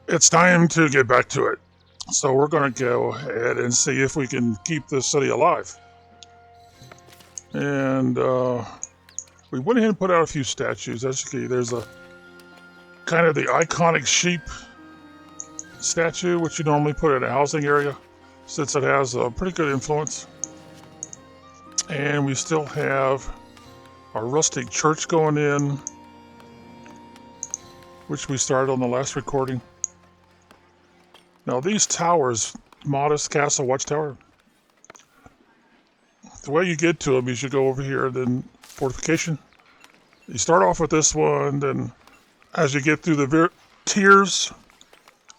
it's time to get back to it. So we're going to go ahead and see if we can keep this city alive. And we went ahead and put out a few statues. As you can see, there's a kind of the iconic sheep statue, which you normally put in a housing area, since it has a pretty good influence. And we still have our rustic church going in, which we started on the last recording. Now these towers, modest castle watchtower, the way you get to them is you go over here, then fortification. You start off with this one, then as you get through the tiers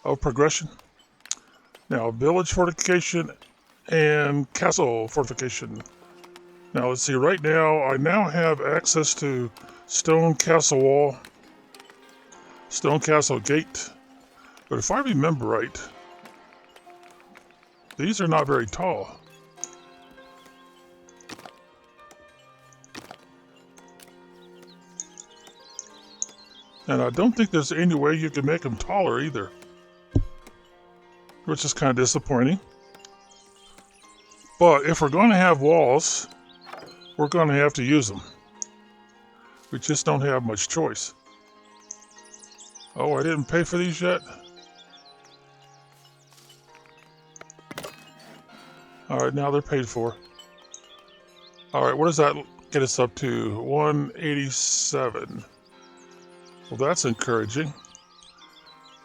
of progression. Now village fortification and castle fortification. Now let's see, right now I now have access to stone castle wall, stone castle gate, but if I remember right, these are not very tall. And I don't think there's any way you can make them taller either, which is kind of disappointing. But if we're going to have walls, we're going to have to use them. We just don't have much choice. Oh, I didn't pay for these yet? Alright, now they're paid for. Alright, what does that get us up to? 187. Well, that's encouraging.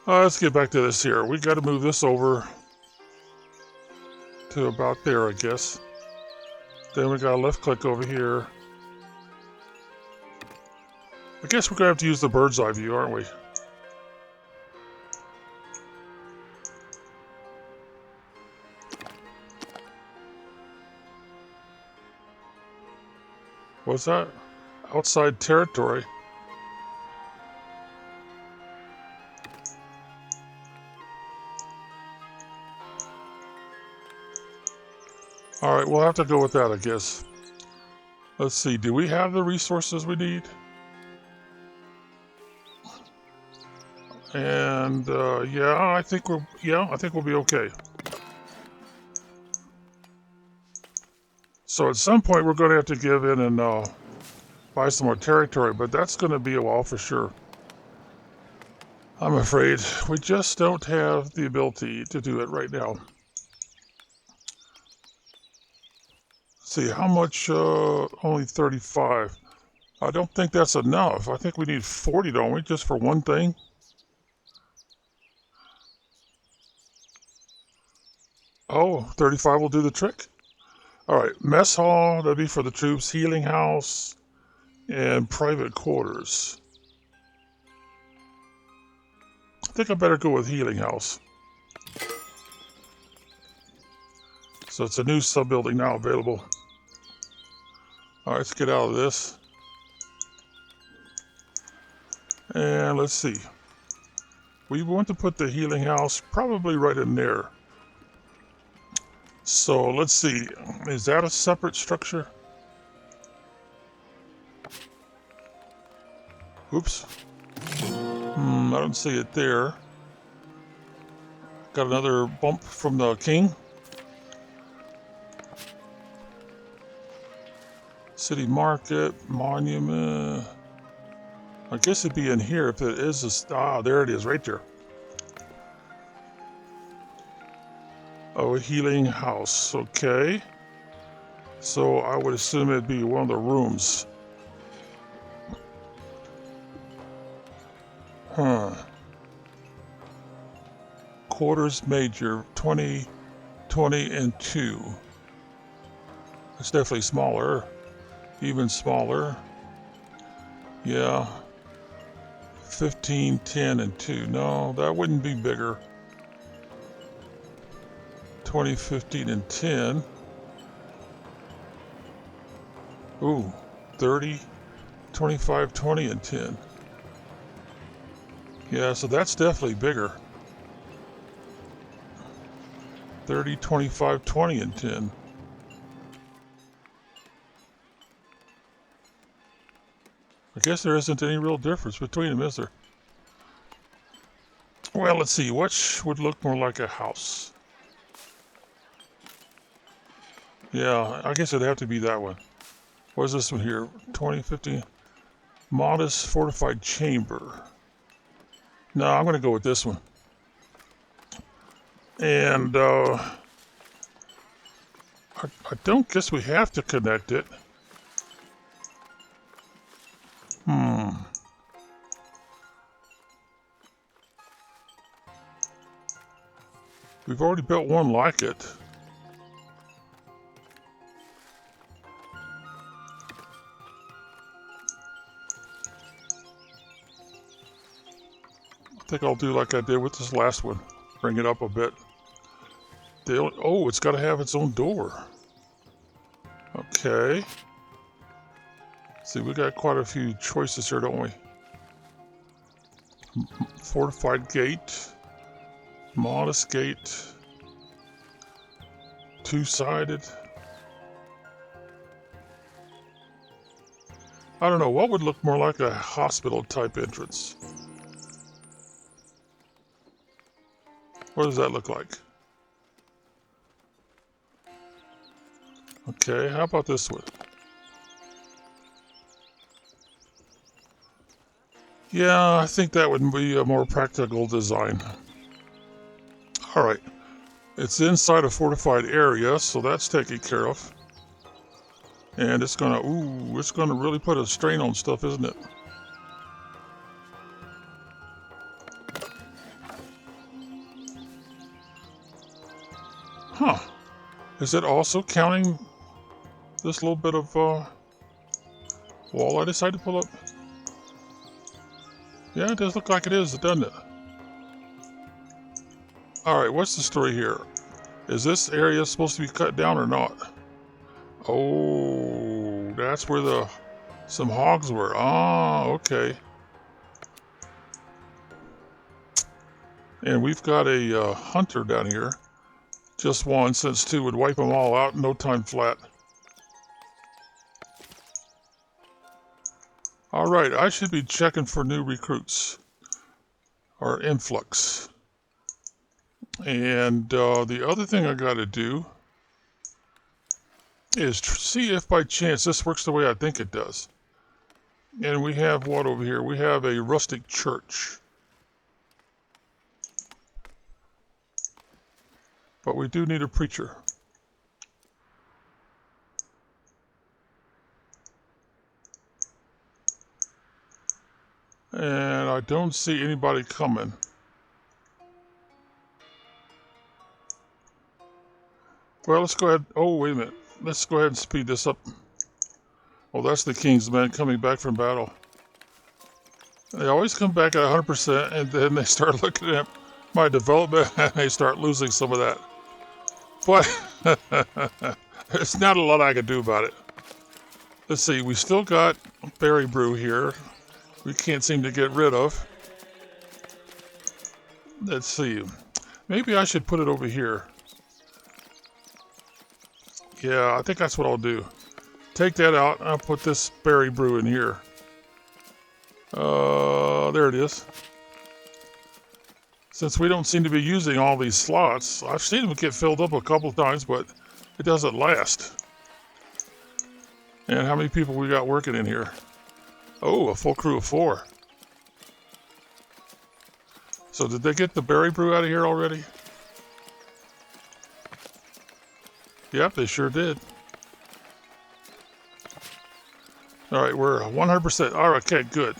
Let's get back to this here. We got to move this over to about there, I guess. Then we got a left click over here. I guess we're going to have to use the bird's eye view, aren't we? What's that? Outside territory. Alright, we'll have to go with that, I guess. Let's see, do we have the resources we need? And yeah, I think we'll be okay. So at some point we're going to have to give in and buy some more territory, but that's going to be a while for sure. I'm afraid we just don't have the ability to do it right now. See, how much? Only 35. I don't think that's enough. I think we need 40, don't we, just for one thing? Oh, 35 will do the trick. All right, mess hall, that'd be for the troops, healing house, and private quarters. I think I better go with healing house. So it's a new sub-building now available. All right, let's get out of this. And let's see. We want to put the healing house probably right in there. So let's see. Is that a separate structure? Oops. I don't see it there. Got another bump from the king. City market, monument. I guess it'd be in here if it is. There it is, right there. Oh, a healing house. Okay. So I would assume it'd be one of the rooms. Huh. Quarters major, 20, 20, and 2. It's definitely smaller. Even smaller. Yeah. 15, 10, and 2. No, that wouldn't be bigger. 20, 15, and 10. Ooh, 30, 25, 20, and 10. Yeah, so that's definitely bigger. 30, 25, 20, and 10. I guess there isn't any real difference between them, is there? Well, let's see. Which would look more like a house? Yeah, I guess it'd have to be that one. What is this one here? 2050 modest fortified chamber. No, I'm going to go with this one. And I don't guess we have to connect it. We've already built one like it. I think I'll do like I did with this last one. Bring it up a bit. Oh, it's got to have its own door. Okay. See, we got quite a few choices here, don't we? Fortified gate. Modest gate. Two-sided. I don't know, what would look more like a hospital type entrance? What does that look like? Okay, how about this one? Yeah, I think that would be a more practical design. All right, it's inside a fortified area, so that's taken care of. And it's gonna really put a strain on stuff, isn't it? Huh. Is it also counting this little bit of wall I decided to pull up? Yeah, it does look like it is, doesn't it? Alright, what's the story here? Is this area supposed to be cut down or not? Oh, that's where some hogs were. Ah, okay. And we've got a hunter down here. Just one, since two would wipe them all out in no time flat. Alright, I should be checking for new recruits. Or influx. And the other thing I got to do is see if by chance this works the way I think it does. And we have what over here? We have a rustic church. But we do need a preacher. And I don't see anybody coming. Well, let's go ahead. Oh, wait a minute. Let's go ahead and speed this up. Oh, that's the king's men coming back from battle. They always come back at 100%, and then they start looking at my development, and they start losing some of that. But there's not a lot I can do about it. Let's see. We still got berry brew here. We can't seem to get rid of. Let's see. Maybe I should put it over here. Yeah, I think that's what I'll do. Take that out, and I'll put this berry brew in here. There it is. Since we don't seem to be using all these slots, I've seen them get filled up a couple of times, but it doesn't last. And how many people we got working in here? Oh, a full crew of 4. So did they get the berry brew out of here already? Yep, they sure did. All right, we're 100%. All right, okay, good.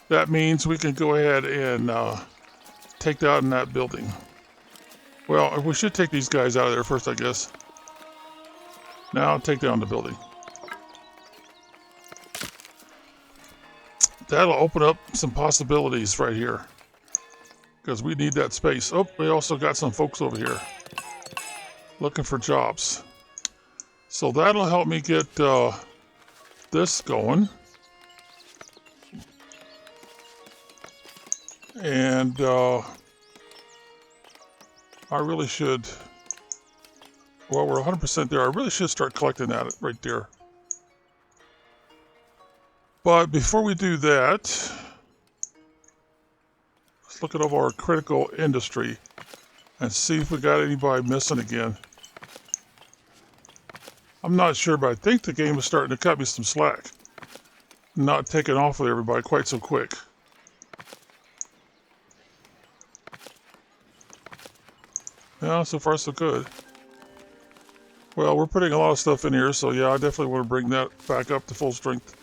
That means we can go ahead and take down that building. Well, we should take these guys out of there first, I guess. Now take down the building. That'll open up some possibilities right here. Because we need that space. Oh, we also got some folks over here looking for jobs. So that'll help me get this going. And I really should, well, we're 100% there. I really should start collecting that right there. But before we do that, Let's look at all our critical industry and see if we got anybody missing again. I'm not sure, but I think the game is starting to cut me some slack. Not taking off with everybody quite so quick. Yeah, so far so good. Well, we're putting a lot of stuff in here, so yeah, I definitely want to bring that back up to full strength.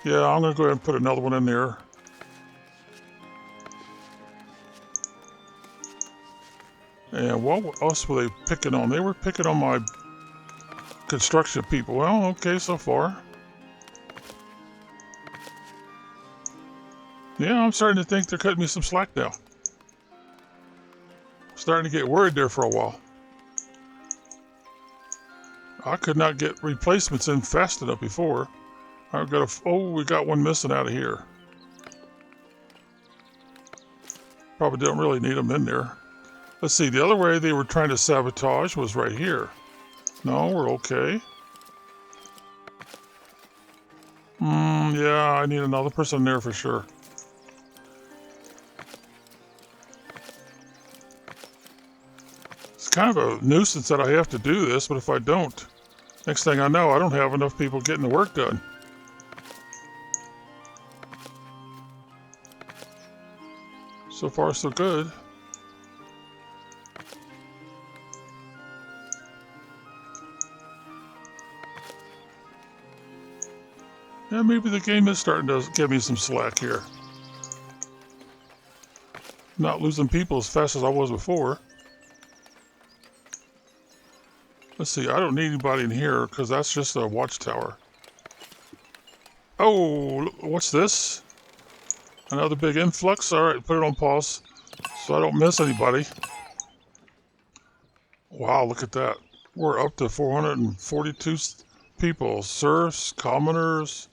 Yeah, I'm going to go ahead and put another one in there. And what else were they picking on? They were picking on my construction people. Well, okay so far. Yeah, I'm starting to think they're cutting me some slack now. Starting to get worried there for a while. I could not get replacements in fast enough before. I've got we got one missing out of here. Probably don't really need them in there. Let's see, the other way they were trying to sabotage was right here. No, we're okay. Yeah, I need another person there for sure. It's kind of a nuisance that I have to do this, but if I don't, next thing I know, I don't have enough people getting the work done. So far, so good. Yeah, maybe the game is starting to give me some slack here. Not losing people as fast as I was before. Let's see, I don't need anybody in here because that's just a watchtower. Oh, what's this? Another big influx? Alright, put it on pause so I don't miss anybody. Wow, look at that. We're up to 442 people. Serfs, commoners,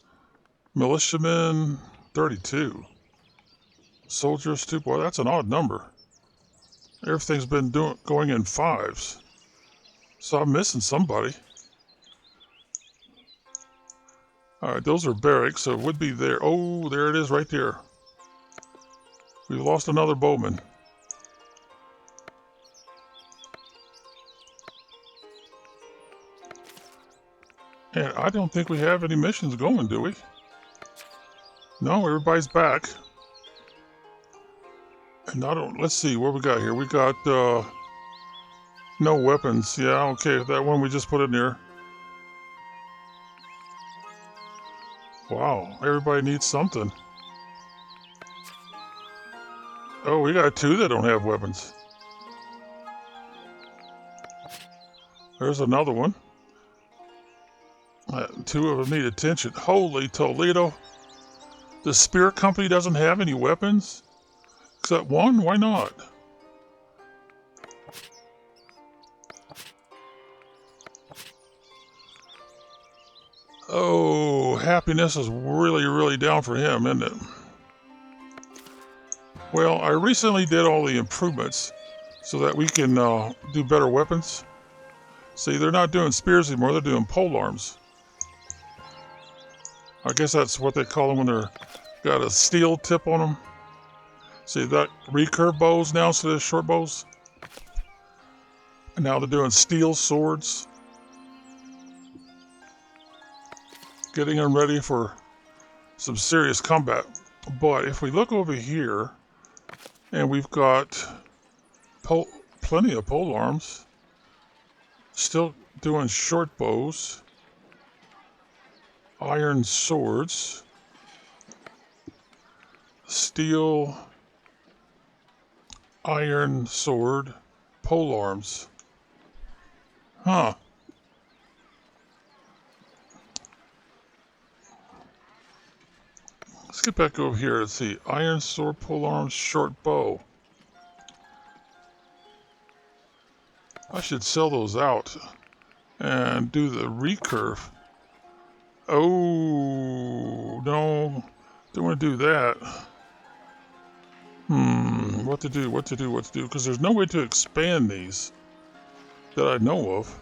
militiamen, 32. Soldiers, 2. Boy, that's an odd number. Everything's been going in 5s. So I'm missing somebody. Alright, those are barracks, so it would be there. Oh, there it is right there. We've lost another bowman. And I don't think we have any missions going, do we? No, everybody's back. And let's see what we got here. We got no weapons. Yeah, okay, that one we just put in there. Wow, everybody needs something. Oh, we got 2 that don't have weapons. There's another one. 2 of them need attention. Holy Toledo. The Spirit Company doesn't have any weapons? Except one? Why not? Oh, happiness is really, really down for him, isn't it? Well, I recently did all the improvements so that we can do better weapons. See, they're not doing spears anymore, they're doing polearms. I guess that's what they call them when they're got a steel tip on them. See, that recurve bows now instead of short bows. And now they're doing steel swords. Getting them ready for some serious combat. But if we look over here, and we've got plenty of polearms. Still doing short bows. Iron swords. Steel, iron sword, polearms. Huh. Let's get back over here and see. Iron sword, polearms, short bow. I should sell those out and do the recurve. Oh, no. Don't want to do that. What to do, because there's no way to expand these that I know of.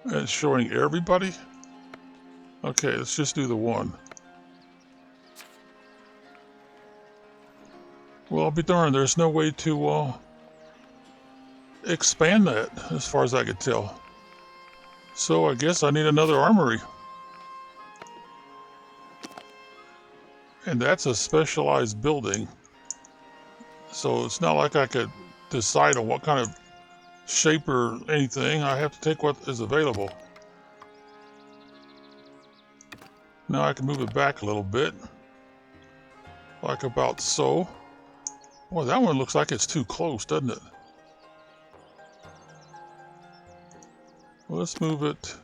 It's showing everybody? Okay, let's just do the one. Well, I'll be darned, there's no way to expand that, as far as I could tell. So I guess I need another armory. And that's a specialized building. So it's not like I could decide on what kind of shape or anything. I have to take what is available. Now I can move it back a little bit. Like about so. Boy, that one looks like it's too close, doesn't it? Well, let's move it.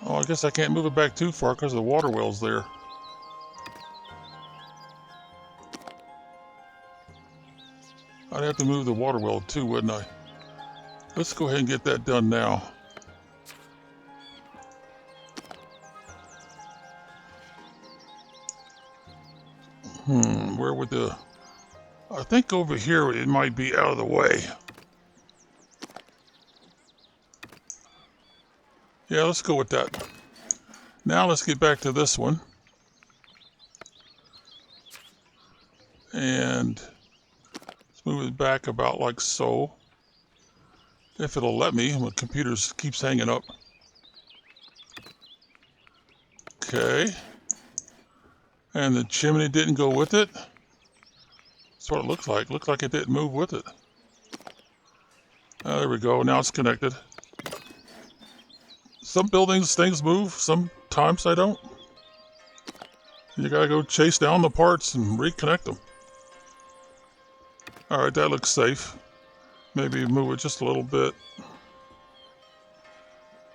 Oh, I guess I can't move it back too far because the water well's there. I'd have to move the water well too, wouldn't I? Let's go ahead and get that done now. Where would the... I think over here it might be out of the way. Yeah, let's go with that. Now let's get back to this one. And let's move it back about like so. If it'll let me, my computer keeps hanging up. Okay. And the chimney didn't go with it. That's what it looks like. Looks like it didn't move with it. There we go. Now it's connected. Some buildings, things move. Sometimes they don't. You gotta go chase down the parts and reconnect them. Alright, that looks safe. Maybe move it just a little bit.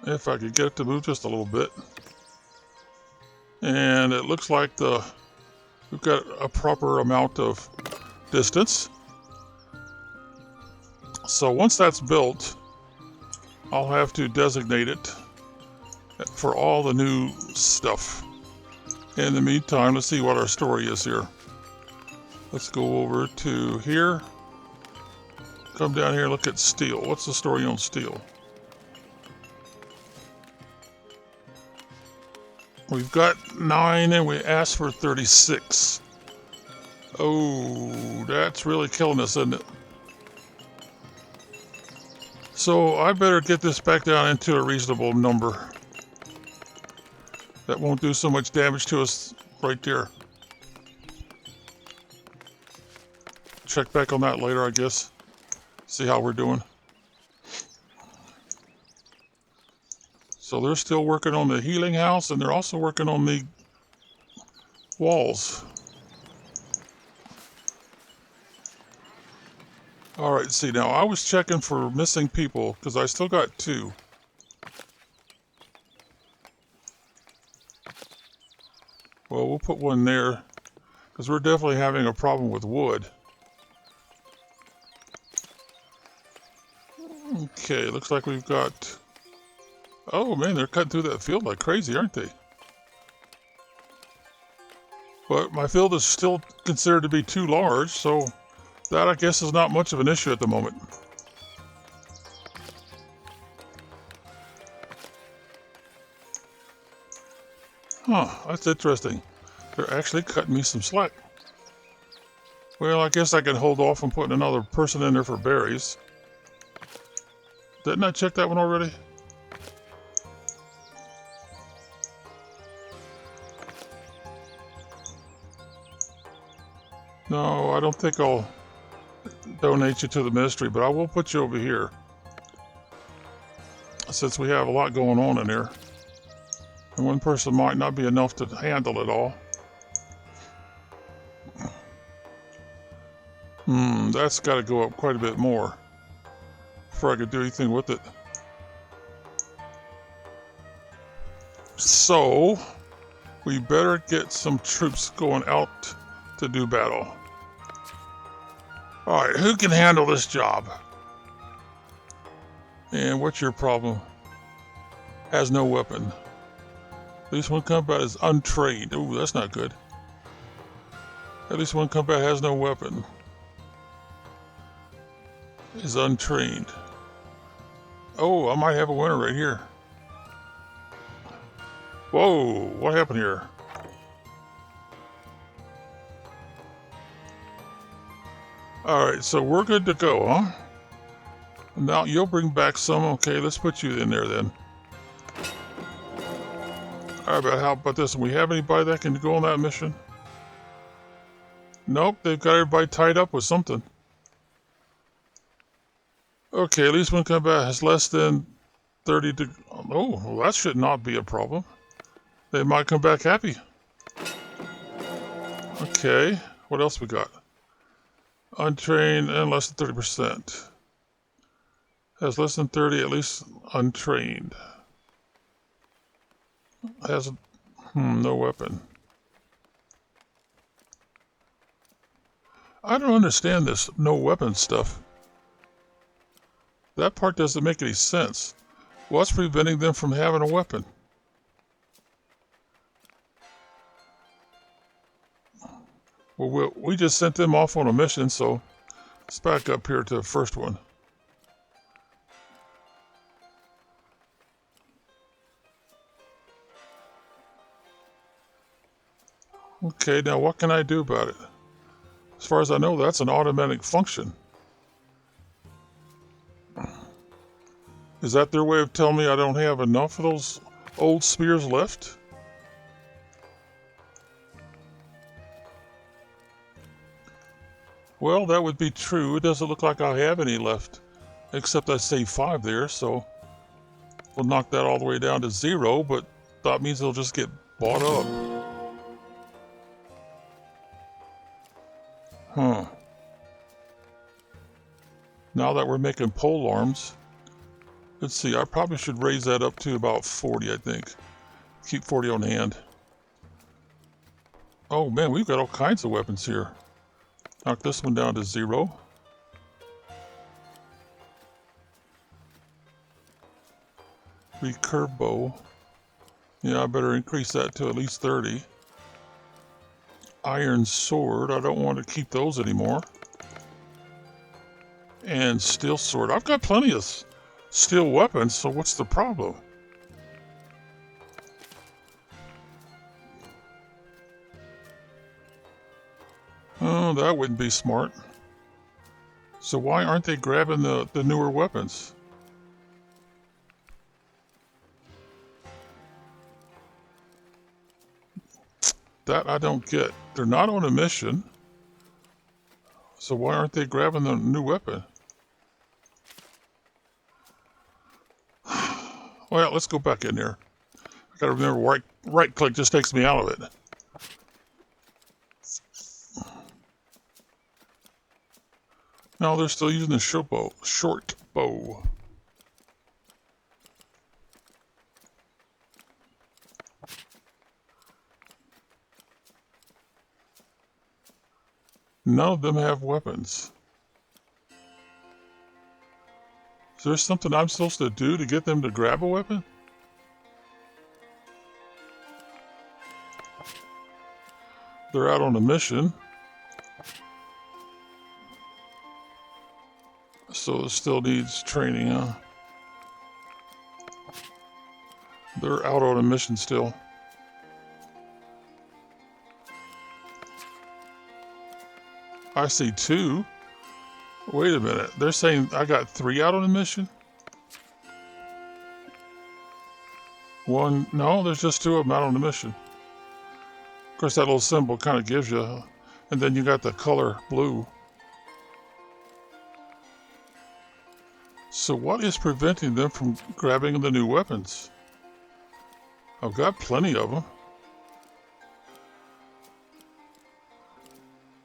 If I could get it to move just a little bit. And it looks like we've got a proper amount of distance. So once that's built, I'll have to designate it for all the new stuff. In the meantime, let's see what our story is here. Let's go over to here. Come down here, look at steel. What's the story on steel? We've got 9 and we asked for 36. Oh, that's really killing us, isn't it? So I better get this back down into a reasonable number. That won't do so much damage to us right there. Check back on that later, I guess. See how we're doing. So they're still working on the healing house, and they're also working on the walls. Alright, see now, I was checking for missing people, because I still got 2. Well, we'll put one there, because we're definitely having a problem with wood. Okay, looks like we've got... Oh man, they're cutting through that field like crazy, aren't they? But my field is still considered to be too large, so that I guess is not much of an issue at the moment. Huh, that's interesting. They're actually cutting me some slack. Well, I guess I can hold off on putting another person in there for berries. Didn't I check that one already? No, I don't think I'll donate you to the ministry, but I will put you over here. Since we have a lot going on in here. And one person might not be enough to handle it all. That's got to go up quite a bit more before I could do anything with it. So, we better get some troops going out to do battle. Alright, who can handle this job? And what's your problem? Has no weapon. At least one combat is untrained. Ooh, that's not good. At least one combat has no weapon. is untrained. Oh, I might have a winner right here. Whoa, what happened here? Alright, so we're good to go, huh? Now you'll bring back some. Okay, let's put you in there then. Alright, but how about this? Do we have anybody that can go on that mission? Nope, they've got everybody tied up with something. Okay, at least one combat has less than 30 to... Oh, well, that should not be a problem. They might come back happy. Okay, what else we got? Untrained and less than 30%. Has less than 30, at least untrained. Has no weapon. I don't understand this no weapon stuff. That part doesn't make any sense. What's preventing them from having a weapon? Well, we just sent them off on a mission, so let's back up here to the first one. Okay, now what can I do about it? As far as I know, that's an automatic function. Is that their way of telling me I don't have enough of those old spears left? Well, that would be true. It doesn't look like I have any left. Except I saved 5 there, so we'll knock that all the way down to 0, but that means they'll just get bought up. Huh. Now that we're making pole arms, let's see, I probably should raise that up to about 40, I think. Keep 40 on hand. Oh man, we've got all kinds of weapons here. Knock this one down to 0. Recurve bow. Yeah, I better increase that to at least 30. Iron sword, I don't want to keep those anymore. And steel sword. I've got plenty of steel weapons, so what's the problem? Oh, that wouldn't be smart. So why aren't they grabbing the newer weapons? That I don't get. They're not on a mission. So why aren't they grabbing the new weapon? Well, let's go back in there. I gotta remember right click just takes me out of it. No, they're still using the short bow. None of them have weapons. Is there something I'm supposed to do to get them to grab a weapon? They're out on a mission. So it still needs training, huh? They're out on a mission still. I see 2. Wait a minute. They're saying I got 3 out on a mission? 1. No, there's just 2 of them out on the mission. Of course, that little symbol kind of gives you. And then you got the color blue. So what is preventing them from grabbing the new weapons? I've got plenty of them.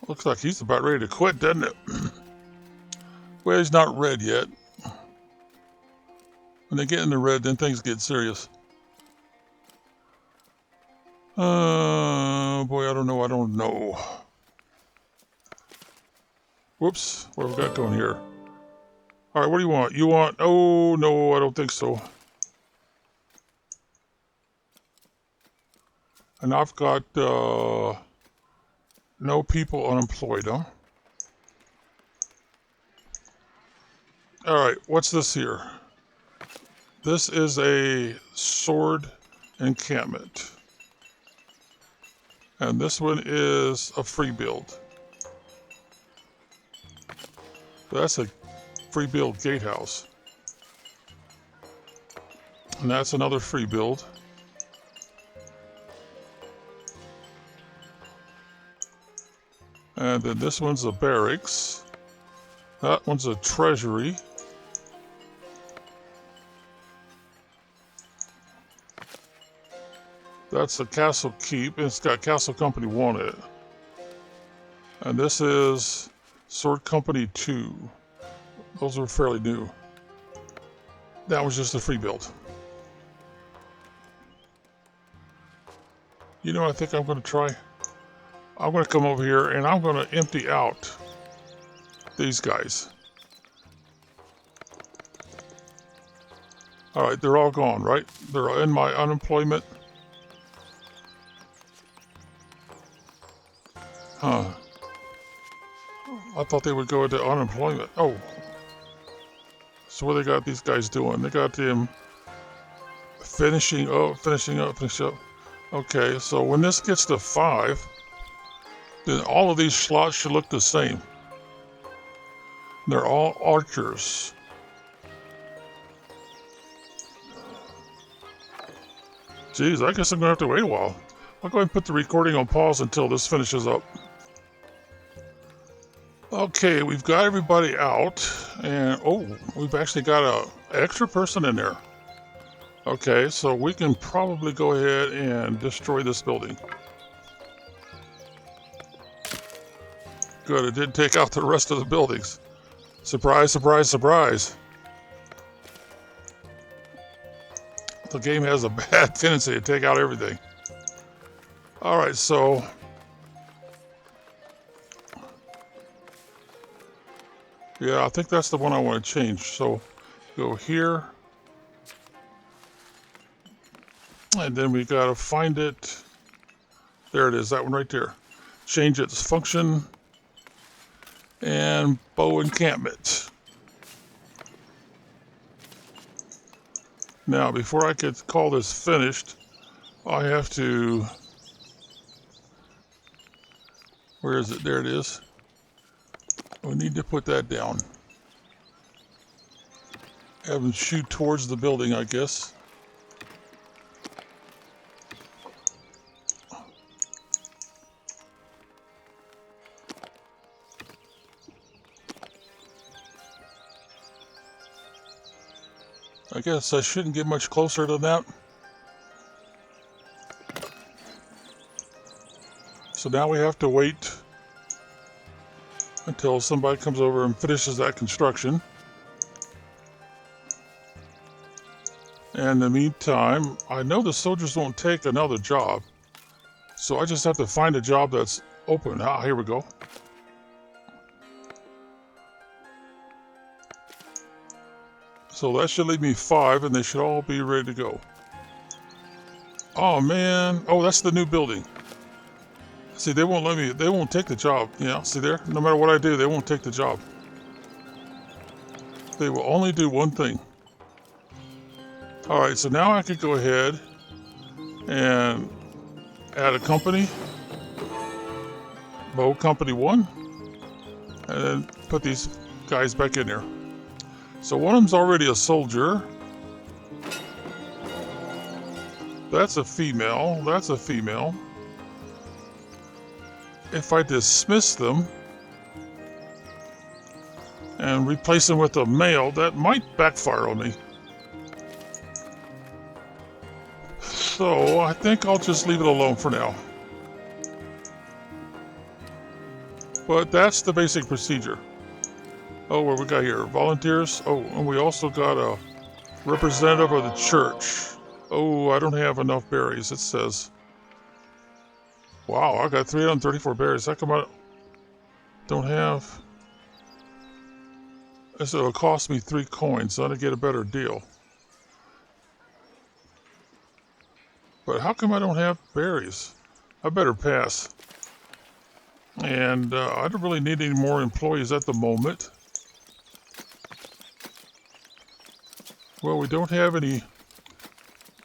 Looks like he's about ready to quit, doesn't it? Well, he's not red yet. When they get in the red, then things get serious. Boy, I don't know. Whoops, what have we got going here? All right, what do you want? You want... Oh, no, I don't think so. And I've got no people unemployed, huh? Alright, what's this here? This is a sword encampment. And this one is a free build. That's a free build gatehouse. And that's another free build. And then this one's a barracks. That one's a treasury. That's a castle keep. It's got Castle Company 1 in it. And this is Sword Company 2. Those are fairly new. That was just a free build. You know what I think I'm going to try? I'm going to come over here and I'm going to empty out these guys. Alright, they're all gone, right? They're in my unemployment. Huh. I thought they would go into unemployment. Oh. So what they got these guys doing? They got them finishing up. Okay, so when this gets to 5, then all of these slots should look the same. They're all archers. Geez, I guess I'm going to have to wait a while. I'll go ahead and put the recording on pause until this finishes up. Okay, we've got everybody out, and oh, we've actually got an extra person in there. Okay, so we can probably go ahead and destroy this building. Good, it didn't take out the rest of the buildings. Surprise, surprise, surprise. The game has a bad tendency to take out everything. Alright, so yeah, I think that's the one I want to change. So go here. And then we got to find it. There it is, that one right there. Change its function. And bow encampment. Now, before I could call this finished, I have to... Where is it? There it is. We need to put that down. Have them shoot towards the building, I guess. I guess I shouldn't get much closer than that. So now we have to wait until somebody comes over and finishes that construction. And in the meantime, I know the soldiers won't take another job. So I just have to find a job that's open. Ah, here we go. So that should leave me 5, and they should all be ready to go. Oh, man. Oh, that's the new building. See, they won't take the job. Yeah, see there? No matter what I do, they won't take the job. They will only do one thing. Alright, so now I could go ahead and add a company. Bow Company 1. And then put these guys back in there. So one of them's already a soldier. That's a female. That's a female. If I dismiss them and replace them with a male, that might backfire on me. So I think I'll just leave it alone for now. But that's the basic procedure. Oh, what we got here? Volunteers. Oh, and we also got a representative of the church. Oh, I don't have enough berries, it says. Wow, I got 334 berries. How come I don't have... So it'll cost me 3 coins, so I'm going to get a better deal. But how come I don't have berries? I better pass. And I don't really need any more employees at the moment. Well, we don't have any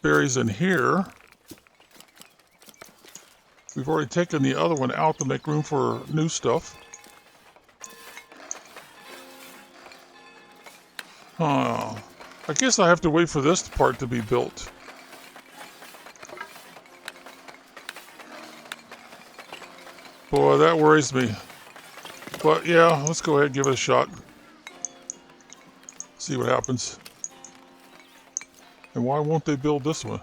berries in here. We've already taken the other one out to make room for new stuff. I guess I have to wait for this part to be built. Boy, that worries me. But yeah, let's go ahead and give it a shot. See what happens. And why won't they build this one?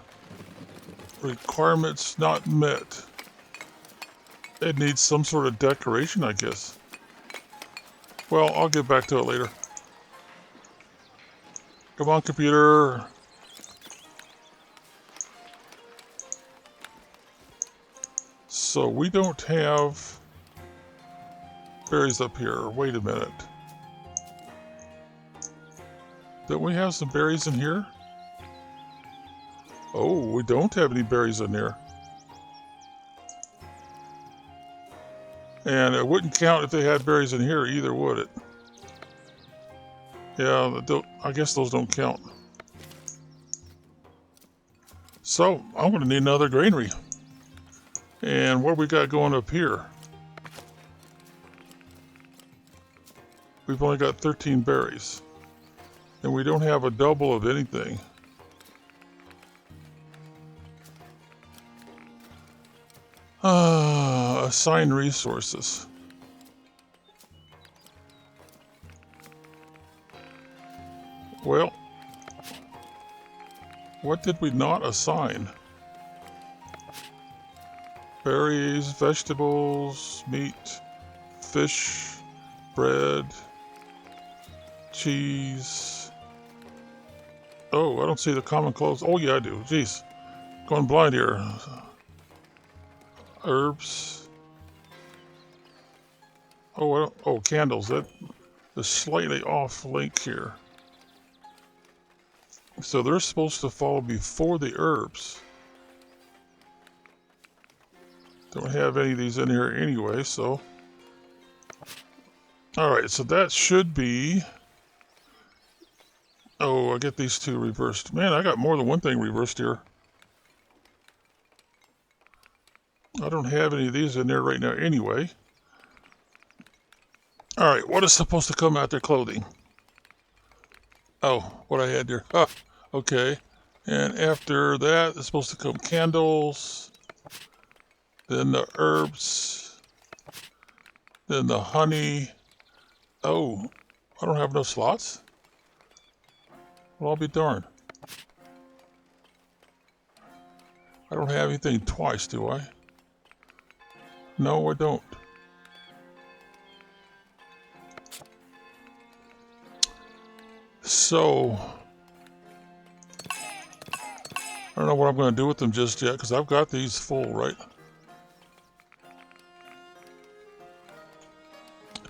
Requirements not met. It needs some sort of decoration, I guess. Well, I'll get back to it later. Come on, computer. So we don't have berries up here. Wait a minute. Don't we have some berries in here? Oh, we don't have any berries in there. And it wouldn't count if they had berries in here either, would it? Yeah, I guess those don't count. So, I'm going to need another granary. And what do we got going up here? We've only got 13 berries. And we don't have a double of anything. Assign resources. Well, what did we not assign? Berries, vegetables, meat, fish, bread, cheese. Oh, I don't see the common clothes. Oh, yeah, I do. Jeez. Going blind here. Herbs. Oh, candles. That is slightly off link here. So they're supposed to follow before the herbs. Don't have any of these in here anyway, so. Alright, so that should be. Oh, I get these two reversed. Man, I got more than one thing reversed here. I don't have any of these in there right now anyway. Alright, what is supposed to come out their clothing? Oh, what I had there. Ah, okay. And after that, it's supposed to come candles. Then the herbs. Then the honey. Oh, I don't have enough slots? Well, I'll be darned. I don't have anything twice, do I? No, I don't. So, I don't know what I'm going to do with them just yet, because I've got these full, right?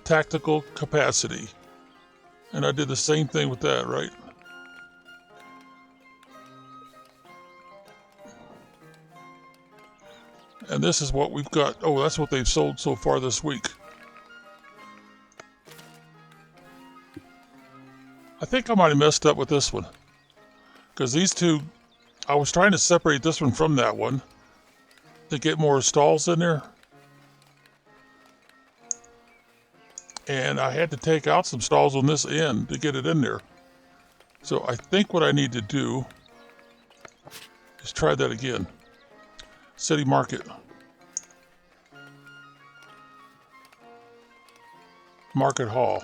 Tactical capacity. And I did the same thing with that, right? And this is what we've got. Oh, that's what they've sold so far this week. I think I might have messed up with this one. Because these two, I was trying to separate this one from that one to get more stalls in there. And I had to take out some stalls on this end to get it in there. So I think what I need to do is try that again. City Market. Market Hall.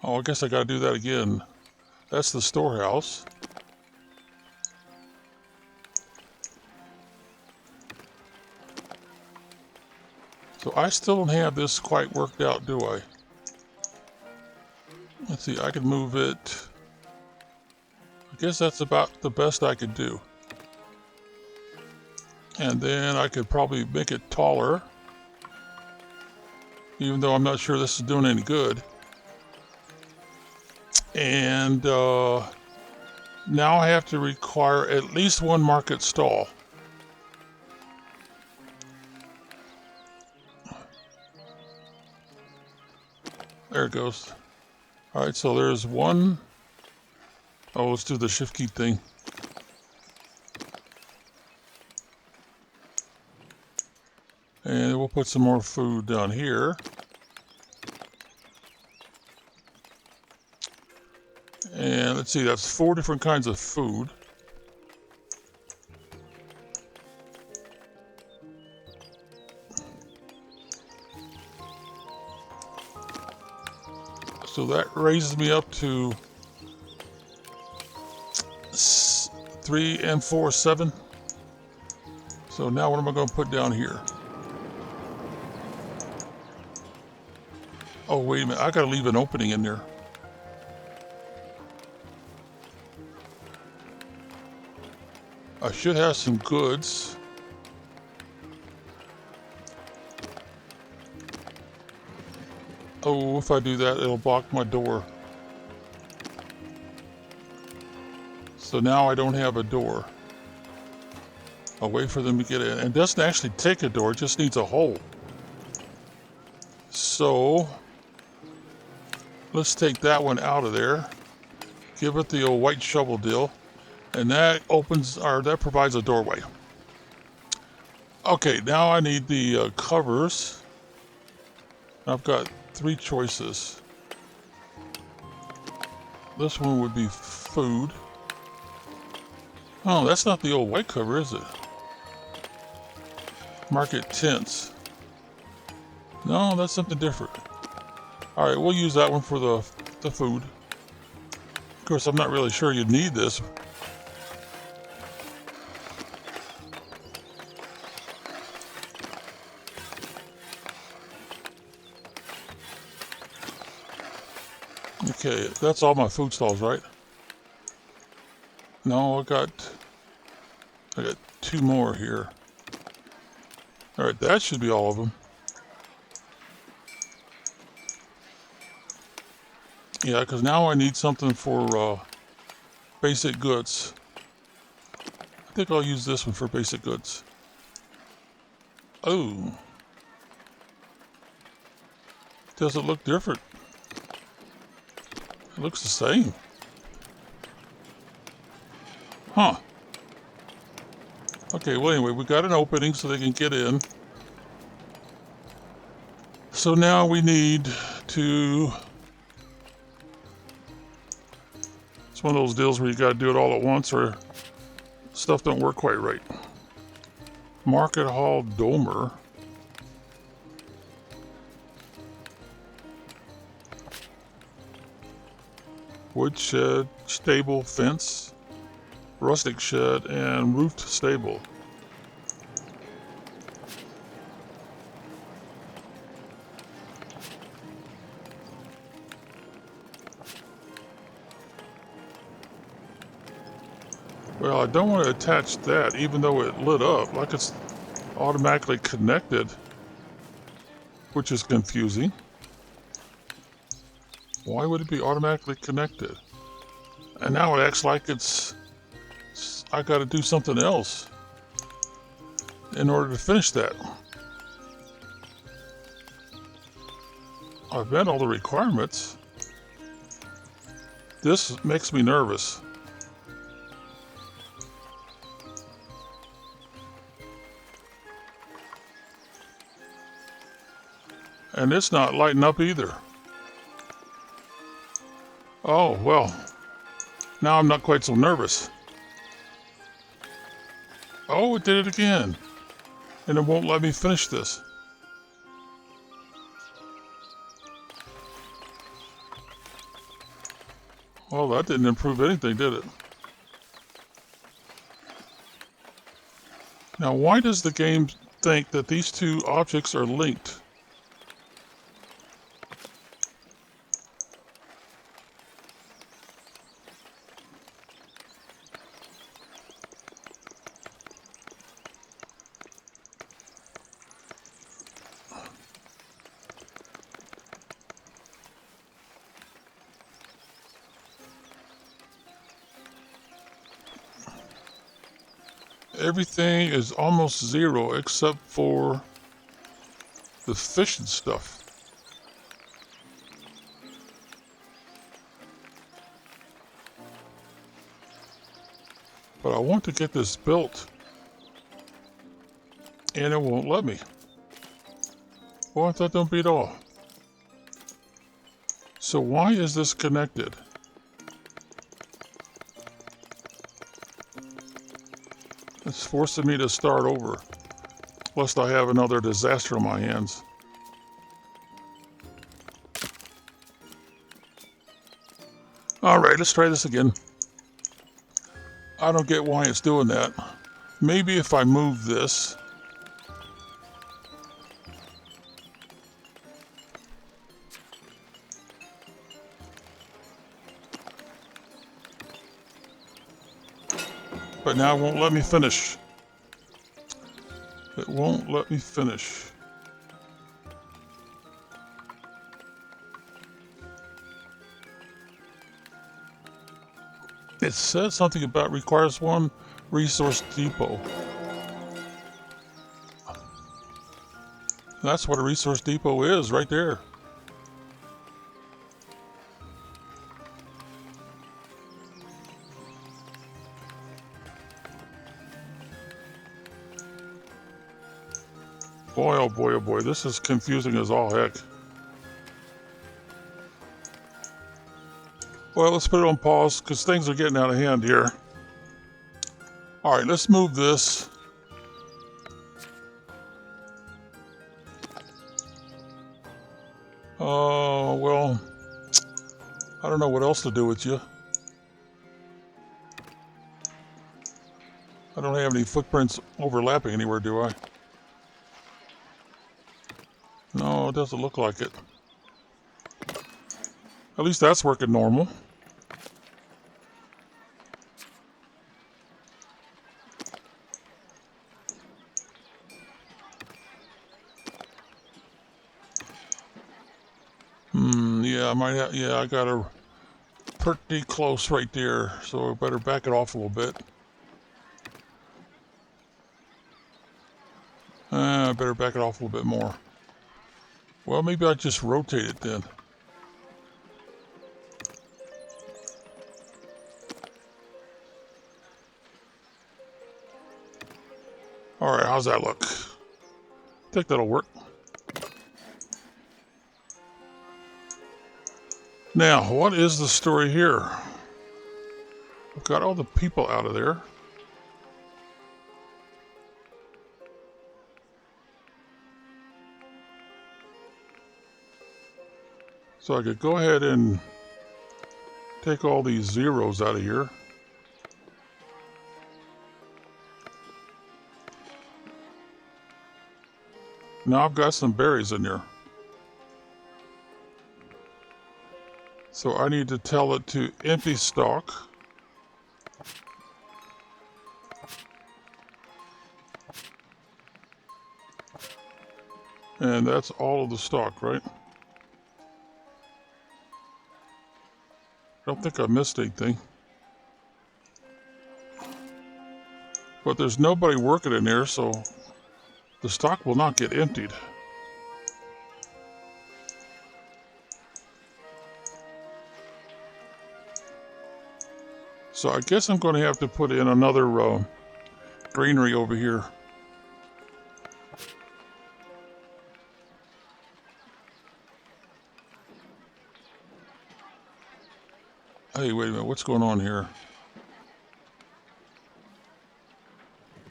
Oh, I guess I gotta do that again. That's the storehouse. So I still don't have this quite worked out, do I? Let's see, I can move it. I guess that's about the best I could do. And then I could probably make it taller. Even though I'm not sure this is doing any good. And now I have to require at least one market stall. There it goes. All right, so there's one. Oh, let's do the shift key thing. And we'll put some more food down here. And let's see, that's 4 different kinds of food. So that raises me up to 3 and 4, 7. So now what am I going to put down here? Oh, wait a minute. I got to leave an opening in there. I should have some goods. Oh, if I do that, it'll block my door. So now I don't have a door. I'll wait for them to get in. And it doesn't actually take a door, it just needs a hole. So let's take that one out of there. Give it the old white shovel deal. And that opens, or that provides a doorway. Okay, now I need the covers. I've got 3 choices. This one would be food. Oh, that's not the old white cover, is it? Market tents. No, that's something different. All right, we'll use that one for the food. Of course, I'm not really sure you'd need this. Okay, that's all my food stalls, right? No, I got 2 more here. All right, that should be all of them. Yeah, because now I need something for basic goods. I think I'll use this one for basic goods. Oh. Does it look different? It looks the same. Huh. Okay, well anyway, we got an opening so they can get in. So now we need to... It's one of those deals where you gotta do it all at once or stuff don't work quite right. Market Hall Domer. Woodshed, stable, fence, rustic shed, and roofed stable. Well, I don't want to attach that, even though it lit up, like it's automatically connected, which is confusing. Why would it be automatically connected? And now it acts like I got to do something else in order to finish that. I've met all the requirements. This makes me nervous. And it's not lighting up either. Oh, well, now I'm not quite so nervous. Oh, it did it again. And it won't let me finish this. Well, that didn't improve anything, did it? Now, why does the game think that these 2 objects are linked? Everything is almost 0 except for the fish and stuff. But I want to get this built, and it won't let me. Well, that don't beat all. So why is this connected? It's forcing me to start over, lest I have another disaster on my hands. Alright, let's try this again. I don't get why it's doing that. Maybe if I move this. But now it won't let me finish. It won't let me finish. It says something about requires one resource depot. That's what a resource depot is, right there. Boy, oh boy, oh boy, this is confusing as all heck. Well, let's put it on pause because things are getting out of hand here. All right, let's move this. Oh, well, I don't know what else to do with you. I don't have any footprints overlapping anywhere, do I? No, it doesn't look like it. At least that's working normal. Yeah, I might have, yeah, I got her pretty close right there, so I better back it off a little bit. I better back it off a little bit more. Well, maybe I just rotate it then. All right, how's that look? I think that'll work. Now, what is the story here? I've got all the people out of there. So I could go ahead and take all these zeros out of here. Now I've got some berries in there. So I need to tell it to empty stock. And that's all of the stock, right? I don't think I missed anything. But there's nobody working in there, so the stock will not get emptied. So I guess I'm going to have to put in another greenery over here. Hey, wait a minute, what's going on here?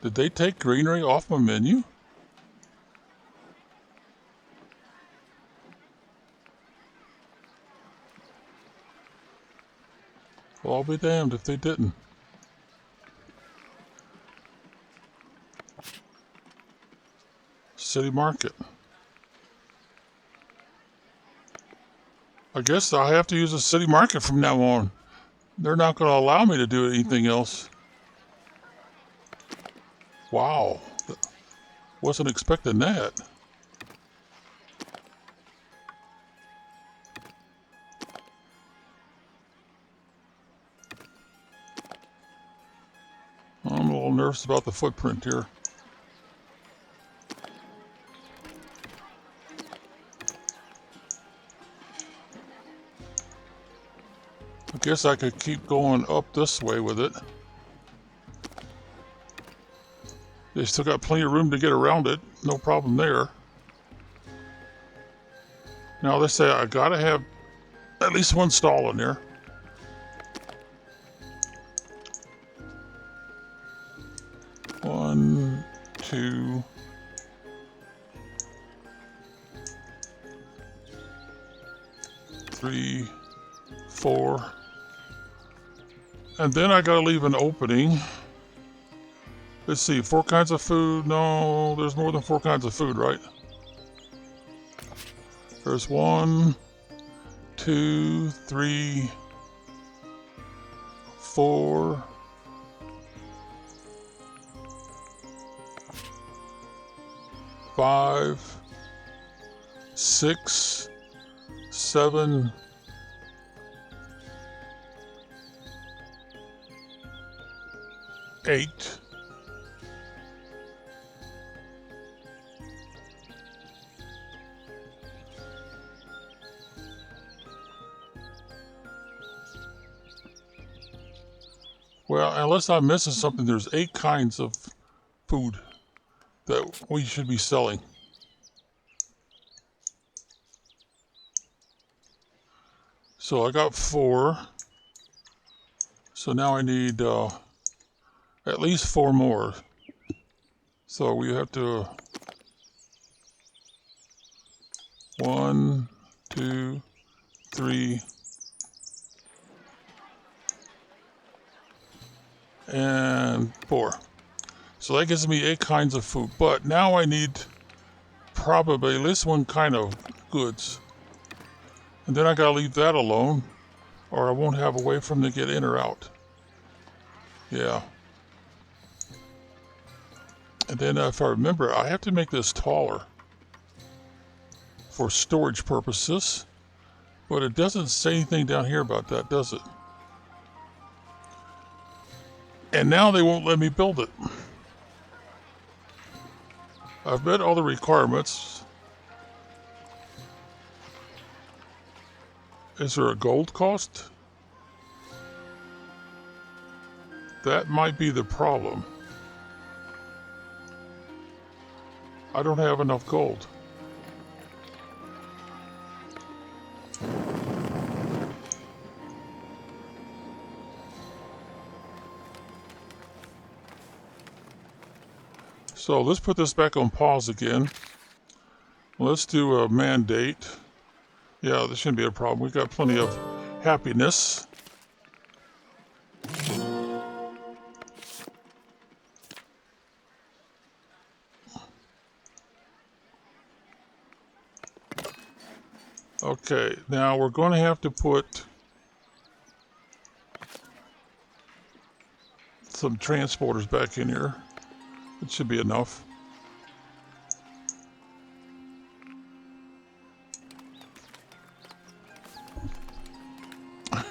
Did they take greenery off my menu? Well, I'll be damned if they didn't. City Market. I guess I have to use a City Market from now on. They're not going to allow me to do anything else. Wow. Wasn't expecting that. I'm a little nervous about the footprint here. I guess I could keep going up this way with it. They still got plenty of room to get around it. No problem there. Now they say I gotta have at least one stall in there. One, two, three, four. And then I gotta leave an opening. Let's see, 4 kinds of food. No, there's more than 4 kinds of food, right? There's 1, 2, 3, 4. 5, 6, 7, 8. Well, unless I'm missing something, there's 8 kinds of food that we should be selling. So I got 4. So now I need at least 4 more. So we have to 1, 2, 3, and 4. So that gives me 8 kinds of food. But now I need probably at least 1 kind of goods. And then I gotta leave that alone, or I won't have a way for them to get in or out. Yeah. And then if I remember, I have to make this taller for storage purposes. But it doesn't say anything down here about that, does it? And now they won't let me build it. I've met all the requirements. Is there a gold cost? That might be the problem. I don't have enough gold. So let's put this back on pause again. Let's do a mandate. Yeah, this shouldn't be a problem. We've got plenty of happiness. Okay, now we're going to have to put some transporters back in here. It should be enough.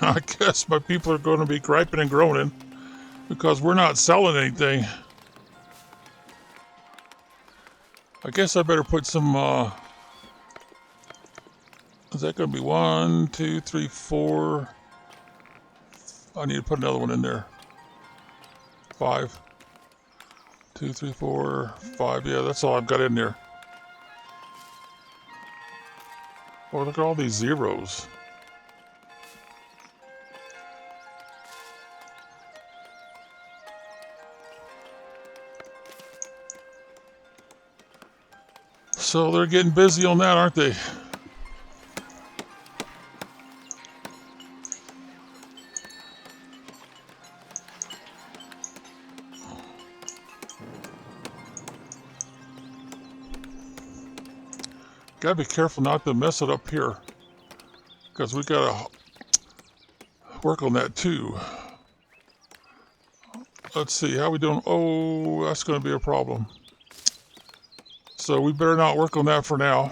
I guess my people are going to be griping and groaning because we're not selling anything. I guess I better put some, is that going to be 1, 2, 3, 4? I need to put another one in there. 5. 2, 3, 4, 5. Yeah, that's all I've got in there. Oh, look at all these zeros. So they're getting busy on that, aren't they? Gotta be careful not to mess it up here, because we gotta work on that too. Let's see, how we doing? Oh, that's gonna be a problem. So we better not work on that for now.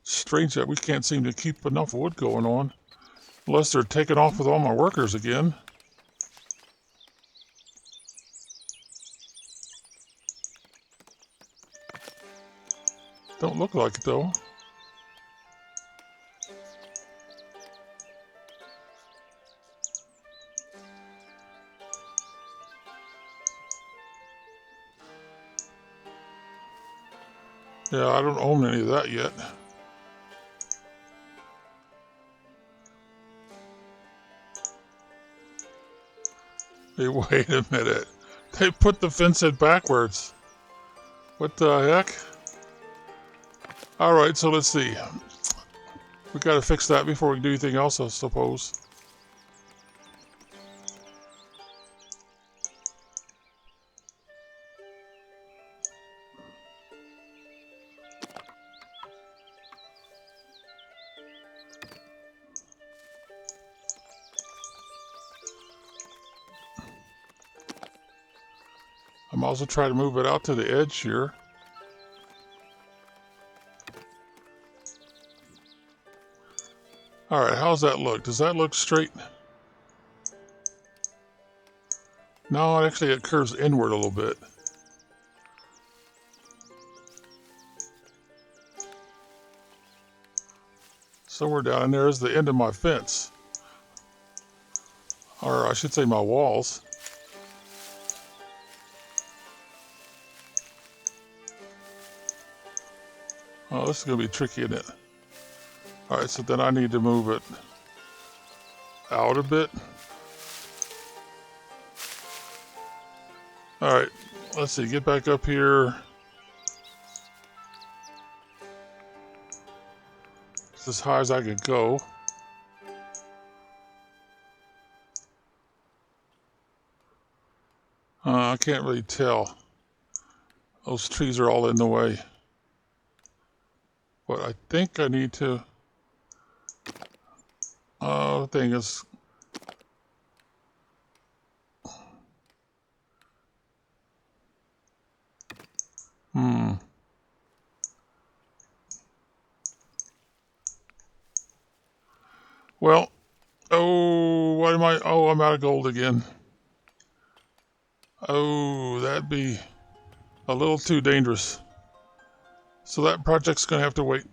Strange that we can't seem to keep enough wood going on, unless they're taking off with all my workers again. Don't look like it though. Yeah, I don't own any of that yet. Hey, wait a minute. They put the fence in backwards. What the heck? Alright, so let's see. We gotta fix that before we do anything else, I suppose. I'm also trying to move it out to the edge here. Alright, how's that look? Does that look straight? No, actually it curves inward a little bit. Somewhere down in there is the end of my fence. Or I should say my walls. Oh, this is going to be tricky, isn't it? Alright, so then I need to move it out a bit. Alright, let's see, get back up here. It's as high as I could go. I can't really tell. Those trees are all in the way. But I think I need to... thing is... Well, oh, what am I... Oh, I'm out of gold again. Oh, that'd be a little too dangerous. So that project's going to have to wait.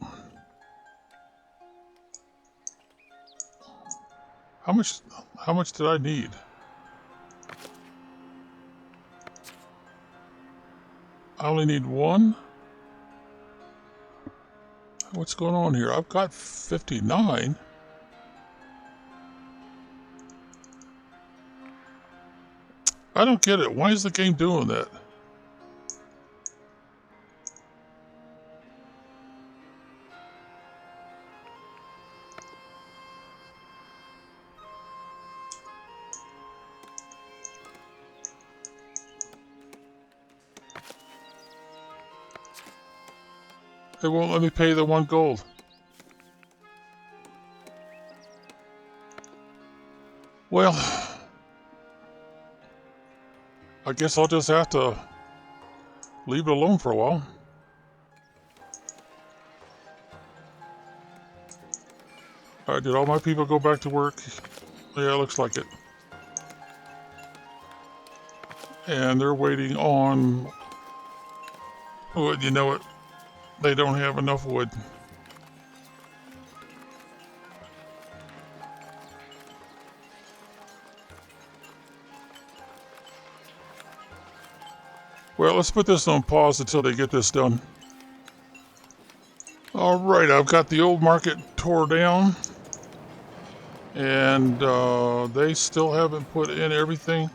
How much did I need? I only need one? What's going on here? I've got 59. I don't get it. Why is the game doing that? It won't let me pay the 1 gold. Well, I guess I'll just have to leave it alone for a while. Alright, did all my people go back to work? Yeah, looks like it. And they're waiting on wood. You know what? They don't have enough wood. Well, let's put this on pause until they get this done. Alright, I've got the old market tore down. And they still haven't put in everything.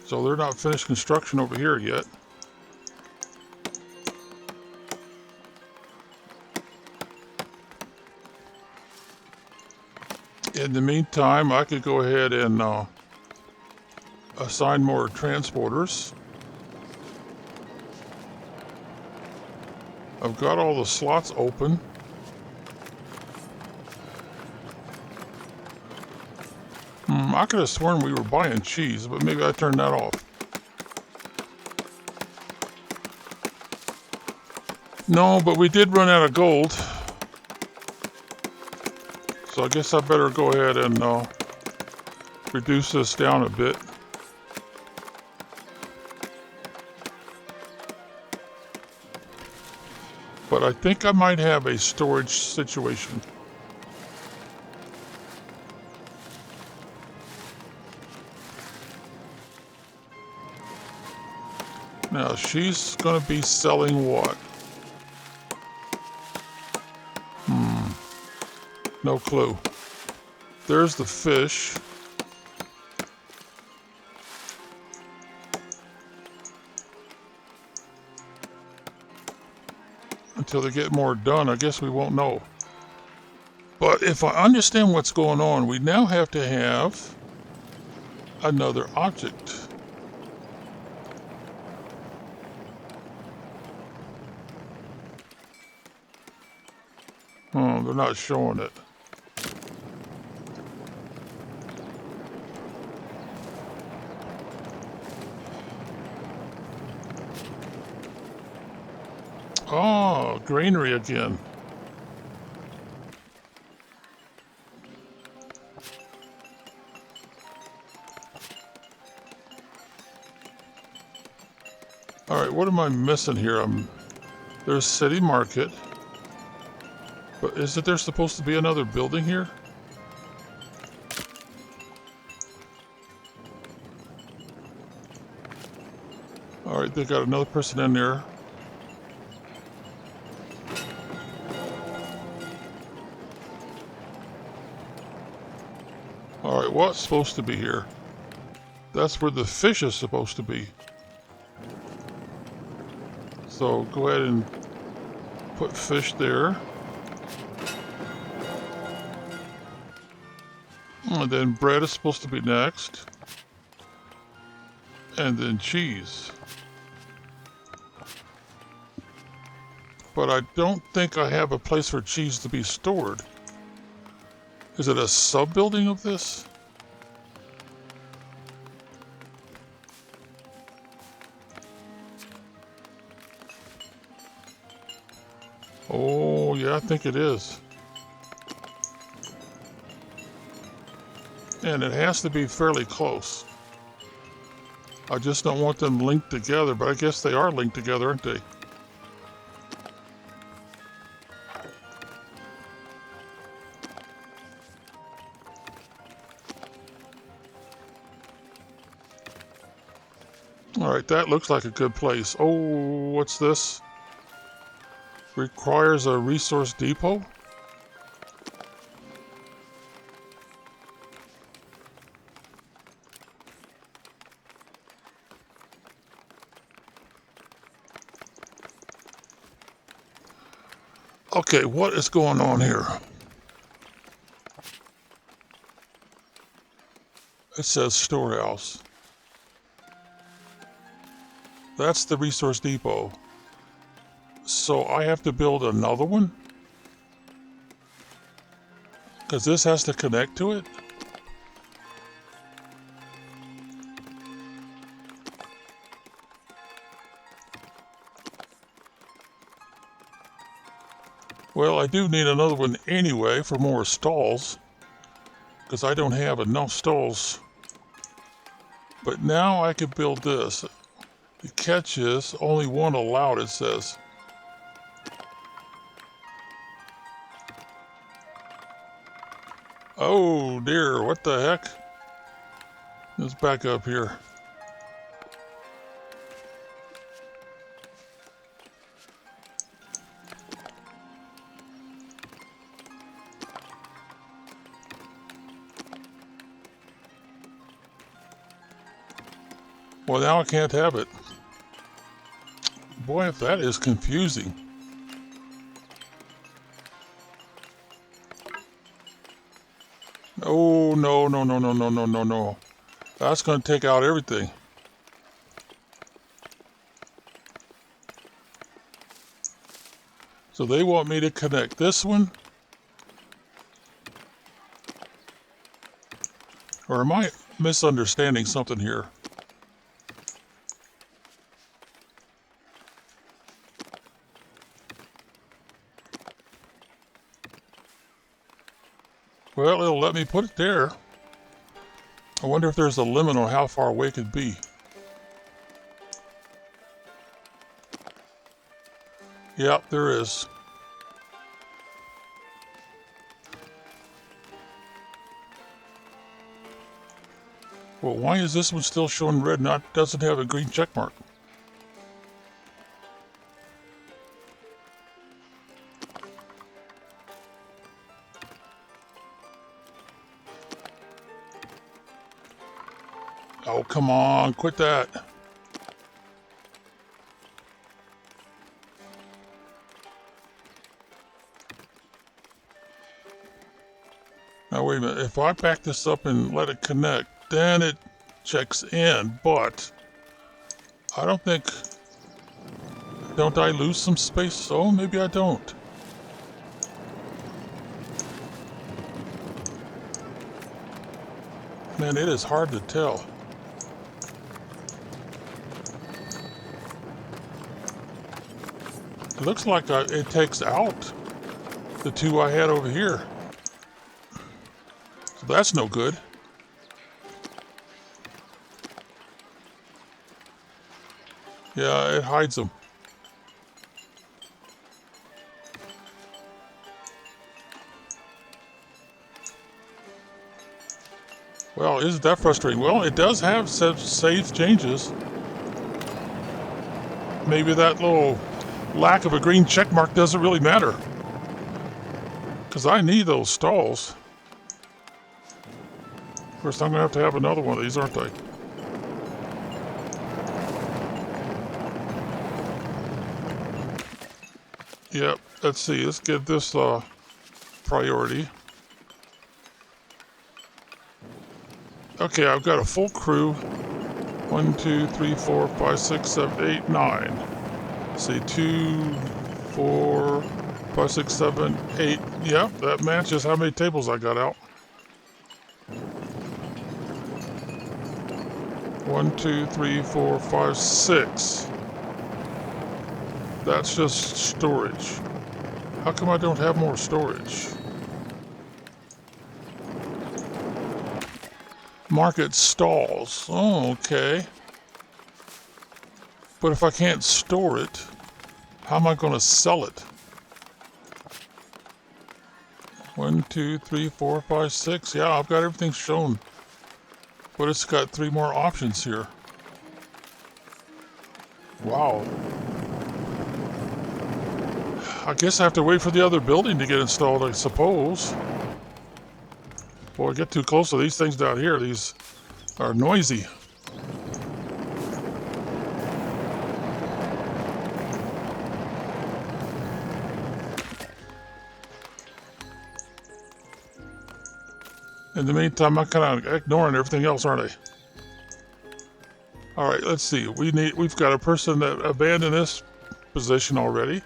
So they're not finished construction over here yet. In the meantime, I could go ahead and assign more transporters. I've got all the slots open. I could have sworn we were buying cheese, but maybe I turned that off. No, but we did run out of gold. So I guess I better go ahead and reduce this down a bit. But I think I might have a storage situation. Now she's going to be selling what? No clue. There's the fish. Until they get more done, I guess we won't know. But if I understand what's going on, we now have to have another object. Oh, they're not showing it. Oh, greenery again. All right, what am I missing here? There's City Market. But isn't there supposed to be another building here? All right, they got another person in there. All right, what's supposed to be here? That's where the fish is supposed to be. So go ahead and put fish there. And then bread is supposed to be next. And then cheese. But I don't think I have a place for cheese to be stored. Is it a sub-building of this? Oh, yeah, I think it is. And it has to be fairly close. I just don't want them linked together, but I guess they are linked together, aren't they? All right, that looks like a good place. Oh, what's this? Requires a resource depot? Okay, what is going on here? It says storehouse. That's the resource depot. So I have to build another one? Because this has to connect to it? Well, I do need another one anyway for more stalls. Because I don't have enough stalls. But now I could build this. The catch is only one allowed, it says. Oh dear, what the heck? Let's back up here. Well, now I can't have it. Boy, if that is confusing. Oh, no, no, no, no, no, no, no, no. That's going to take out everything. So they want me to connect this one. Or am I misunderstanding something here? Well, it'll let me put it there. I wonder if there's a limit on how far away it could be. Yeah, there is. Well, why is this one still showing red and doesn't have a green check mark? come on, quit that. Now wait a minute, if I back this up and let it connect, then it checks in, but I don't think, don't I lose some space? Oh, maybe I don't. Man, it is hard to tell. It looks like it takes out the two I had over here. So that's no good. Yeah, it hides them. Well, isn't that frustrating? Well, it does have save changes. Maybe that little lack of a green check mark doesn't really matter. Because I need those stalls. Of course, I'm going to have another one of these, aren't I? Yep, let's see. Let's get this priority. Okay, I've got a full crew. 1, 2, 3, 4, 5, 6, 7, 8, 9. See, 2, 4, 5, 6, 7, 8. Yep, that matches how many tables I got out. 1, 2, 3, 4, 5, 6. That's just storage. How come I don't have more storage? Market stalls. Oh, okay. But if I can't store it, how am I going to sell it? 1, 2, 3, 4, 5, 6. Yeah, I've got everything shown. But it's got 3 more options here. Wow. I guess I have to wait for the other building to get installed, I suppose. Boy, I get too close to these things down here. These are noisy. In the meantime, I'm kind of ignoring everything else, aren't I? All right, let's see. We've got a person that abandoned this position already.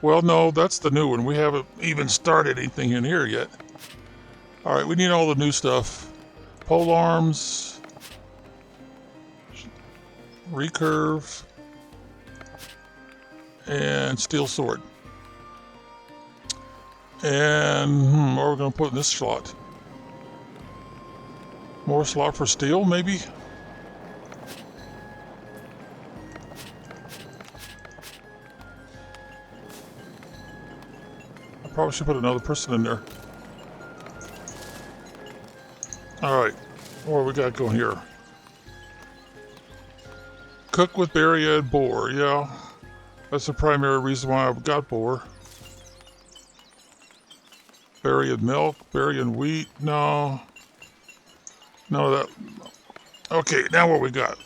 Well, no, that's the new one. We haven't even started anything in here yet. All right, we need all the new stuff. Pole arms, recurve, and steel sword. And what are we going to put in this slot? More slot for steel, maybe? I probably should put another person in there. Alright, what do we got going here? Cook with berry and boar, yeah. That's the primary reason why I've got boar. Berry and milk, berry and wheat, no. No, that. Okay, now what we got?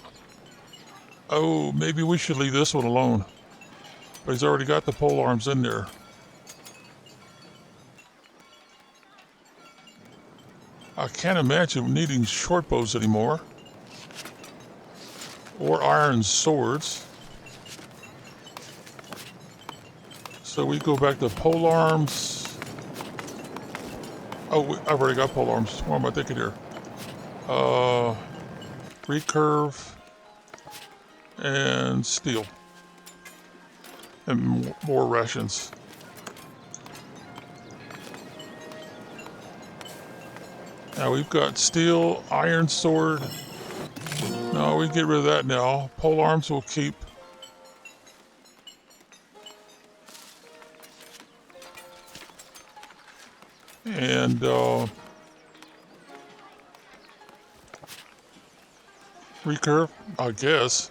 Oh, maybe we should leave this one alone. But he's already got the pole arms in there. I can't imagine needing short bows anymore. Or iron swords. So we go back to pole arms. Oh, I've already got pole arms. What am I thinking here? Recurve and steel. And more rations. Now we've got steel, iron sword. No, we can get rid of that now. Pole arms we'll keep. And recurve, I guess.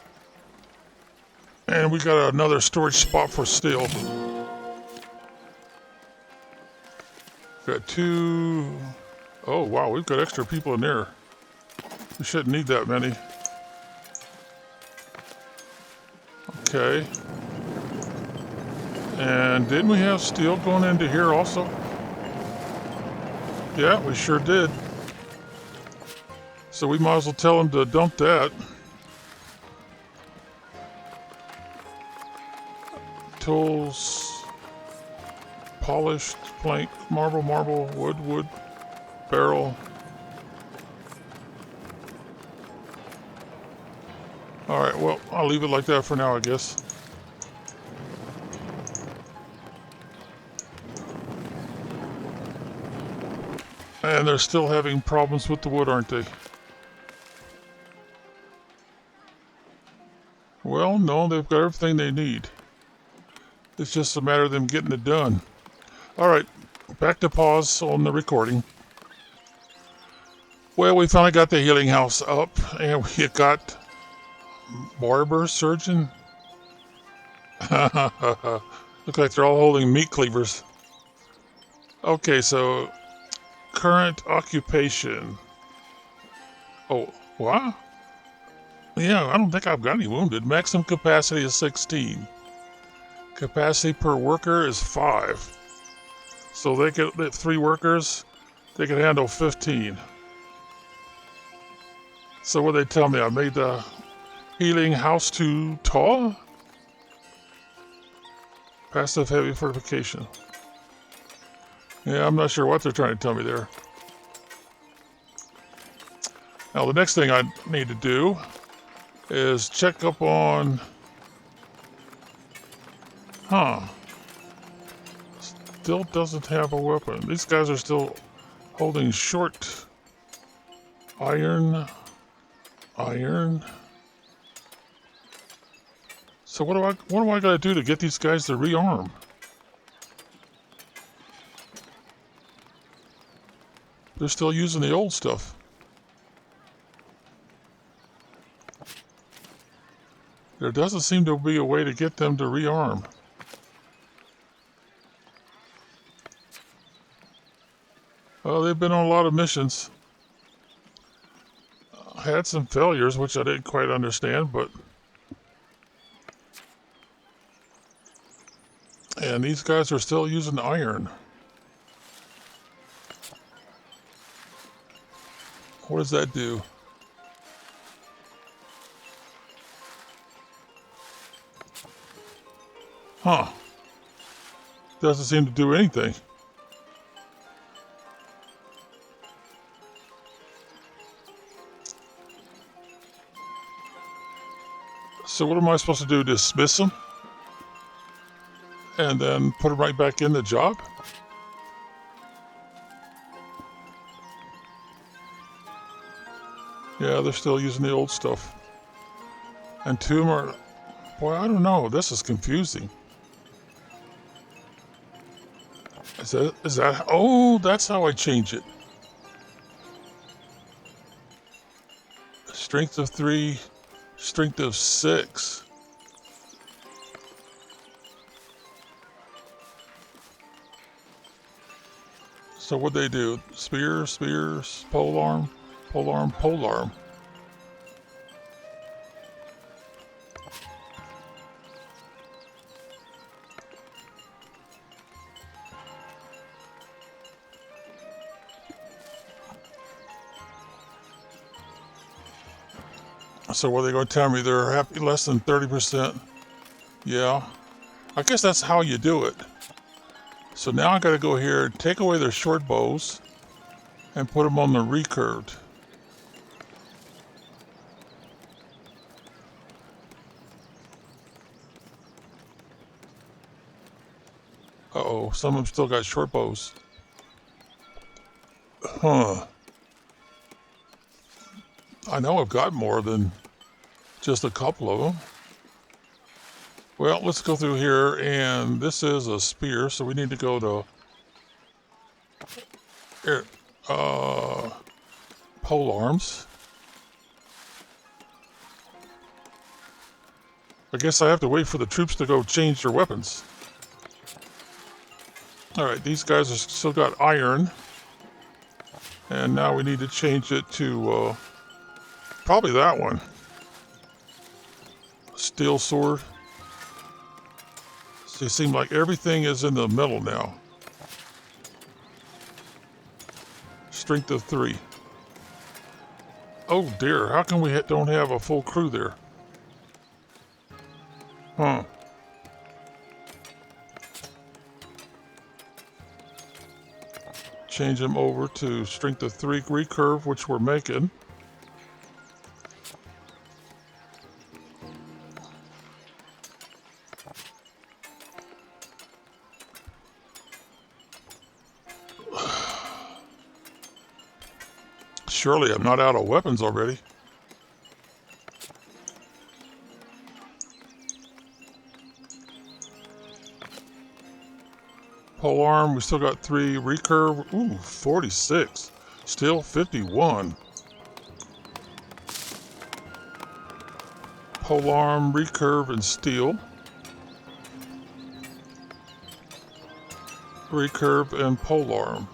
And we got another storage spot for steel. Got 2. Oh wow, we've got extra people in there. We shouldn't need that many. Okay. And didn't we have steel going into here also? Yeah, we sure did. So we might as well tell them to dump that. Tools, polished plank, marble, wood, barrel. Alright, well, I'll leave it like that for now, I guess. And they're still having problems with the wood, aren't they? Well, no, they've got everything they need. It's just a matter of them getting it done. Alright, back to pause on the recording. Well, we finally got the healing house up, and we got barber, surgeon. Look like they're all holding meat cleavers. Okay, so current occupation. Oh, what? Yeah, I don't think I've got any wounded. Maximum capacity is 16. Capacity per worker is 5. So they get 3 workers, they can handle 15. So what they tell me, I made the healing house too tall? Passive heavy fortification. Yeah, I'm not sure what they're trying to tell me there. Now the next thing I need to do is check up on... Still doesn't have a weapon. These guys are still holding short iron. So what do I gotta do to get these guys to rearm? They're still using the old stuff. There doesn't seem to be a way to get them to rearm. Well, they've been on a lot of missions. Had some failures, which I didn't quite understand, but... And these guys are still using iron. What does that do? Doesn't seem to do anything. So what am I supposed to do? Dismiss them? And then put them right back in the job? Yeah, they're still using the old stuff. And 2 of them are... Boy, I don't know. This is confusing. Is that... Oh, that's how I change it. Strength of 3, strength of 6. So what'd they do? Spears, polearm, polearm. So what are they going to tell me? They're happy less than 30%. Yeah. I guess that's how you do it. So now I got to go here, take away their short bows, and put them on the recurved. Uh-oh, some of them still got short bows. I know I've got more than just a couple of them. Well, let's go through here, and this is a spear, so we need to go to here, pole arms. I guess I have to wait for the troops to go change their weapons. Alright, these guys have still got iron. And now we need to change it to Probably that one. Steel sword. See, it seems like everything is in the middle now. Strength of 3. Oh dear, how come we don't have a full crew there? Huh. Change them over to strength of 3 recurve, which we're making. Surely I'm not out of weapons already. Pole arm, we still got 3 recurve. Ooh, 46. Still 51. Pole arm, recurve, and steel. Recurve and pole arm.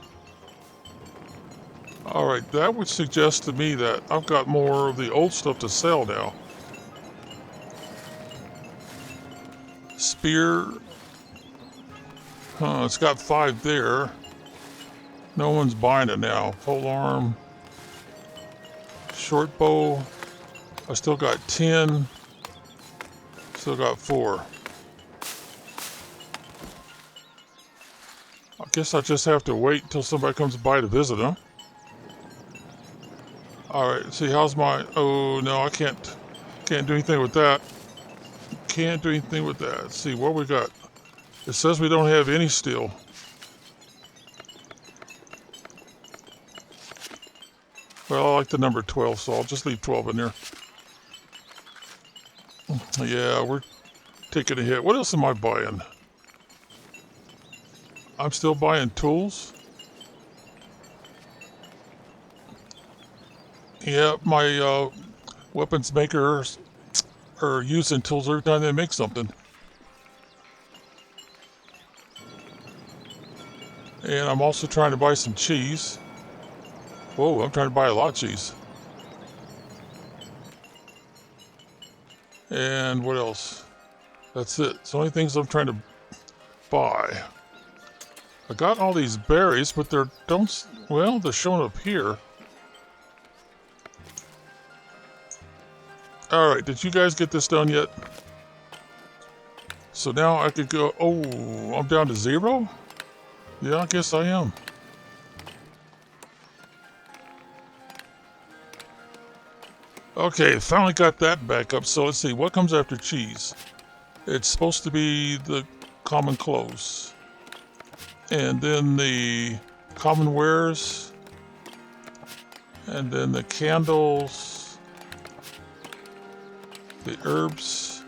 Alright, that would suggest to me that I've got more of the old stuff to sell now. Spear. It's got 5 there. No one's buying it now. Pole arm. Short bow. I still got 10. Still got 4. I guess I just have to wait until somebody comes by to visit, huh? Alright, see, how's my... Oh, no, I can't do anything with that. Can't do anything with that. Let's see, what we got? It says we don't have any steel. Well, I like the number 12, so I'll just leave 12 in there. Yeah, we're taking a hit. What else am I buying? I'm still buying tools. Yeah, my weapons makers are using tools every time they make something. And I'm also trying to buy some cheese. Whoa, I'm trying to buy a lot of cheese. And what else? That's it. It's the only things I'm trying to buy. I got all these berries, but they're showing up here. Alright, did you guys get this done yet? So now I could go... Oh, I'm down to 0? Yeah, I guess I am. Okay, finally got that back up. So let's see, what comes after cheese? It's supposed to be the common clothes. And then the common wares. And then the candles. The herbs.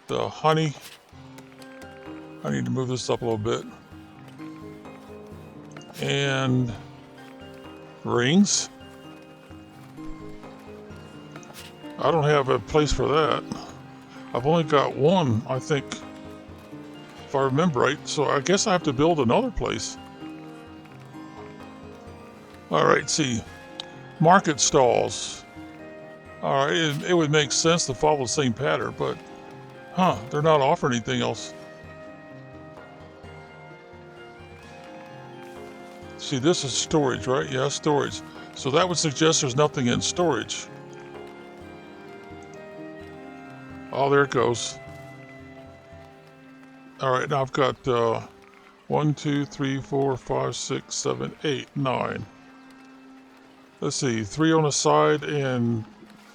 The honey. I need to move this up a little bit. And rings. I don't have a place for that. I've only got one, I think, if I remember right. So I guess I have to build another place. Alright, see. Market stalls. Alright, it would make sense to follow the same pattern, but they're not offering anything else. See, this is storage, right? Yeah, storage. So that would suggest there's nothing in storage. Oh, there it goes. Alright, now I've got 1, 2, 3, 4, 5, 6, 7, 8, 9. Let's see, 3 on the side, and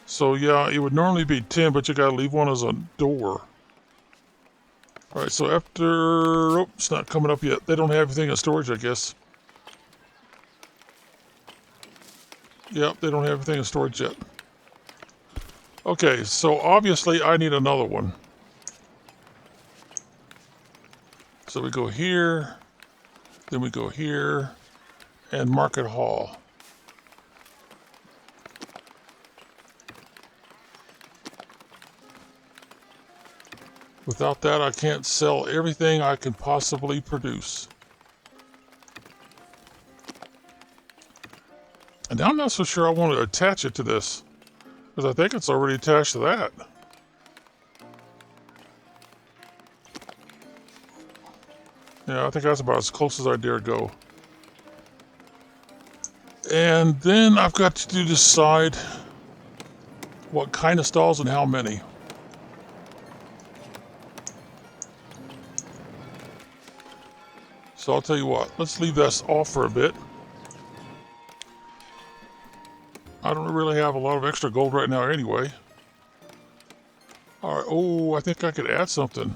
so yeah, it would normally be 10, but you gotta leave one as a door. Alright, so after... Oh, it's not coming up yet. They don't have everything in storage, I guess. Yep, they don't have everything in storage yet. Okay, so obviously I need another one. So we go here, then we go here, and Market Hall. Without that, I can't sell everything I can possibly produce. Now I'm not so sure I want to attach it to this, because I think it's already attached to that. Yeah, I think that's about as close as I dare go. And then I've got to decide what kind of stalls and how many. So I'll tell you what, let's leave this off for a bit. I don't really have a lot of extra gold right now anyway. Alright, oh, I think I could add something.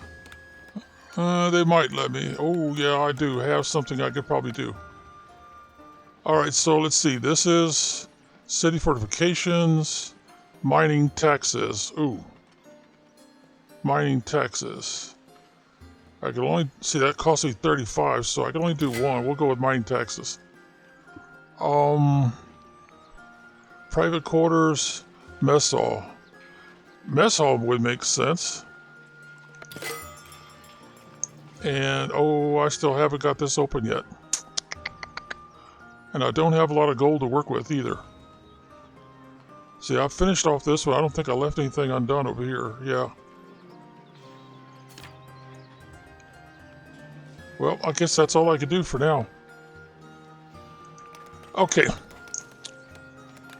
They might let me. Oh, yeah, I do have something I could probably do. Alright, so let's see. This is city fortifications, mining taxes. Ooh. Mining taxes. I can only, see that costs me 35, so I can only do one. We'll go with mining taxes. Private quarters, mess hall. Mess hall would make sense. And, oh, I still haven't got this open yet. And I don't have a lot of gold to work with either. See, I finished off this one. I don't think I left anything undone over here. Yeah. Well, I guess that's all I can do for now. Okay.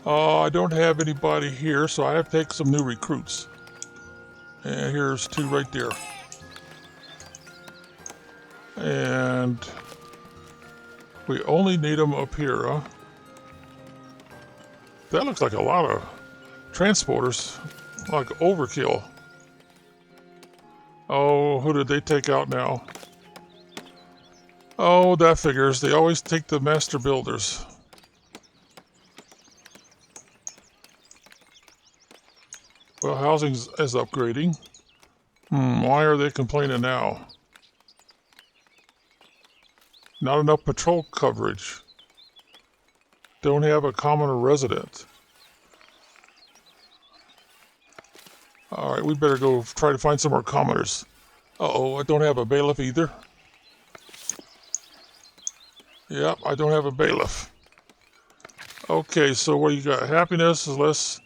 I don't have anybody here, so I have to take some new recruits. And here's 2 right there. And we only need them up here, huh? That looks like a lot of transporters, like overkill. Oh, who did they take out now? Oh, that figures. They always take the master builders. Well, housing is upgrading. Why are they complaining now? Not enough patrol coverage. Don't have a commoner resident. Alright, we better go try to find some more commoners. Uh-oh, I don't have a bailiff either. Yep, I don't have a bailiff. Okay, so what you got? Happiness is less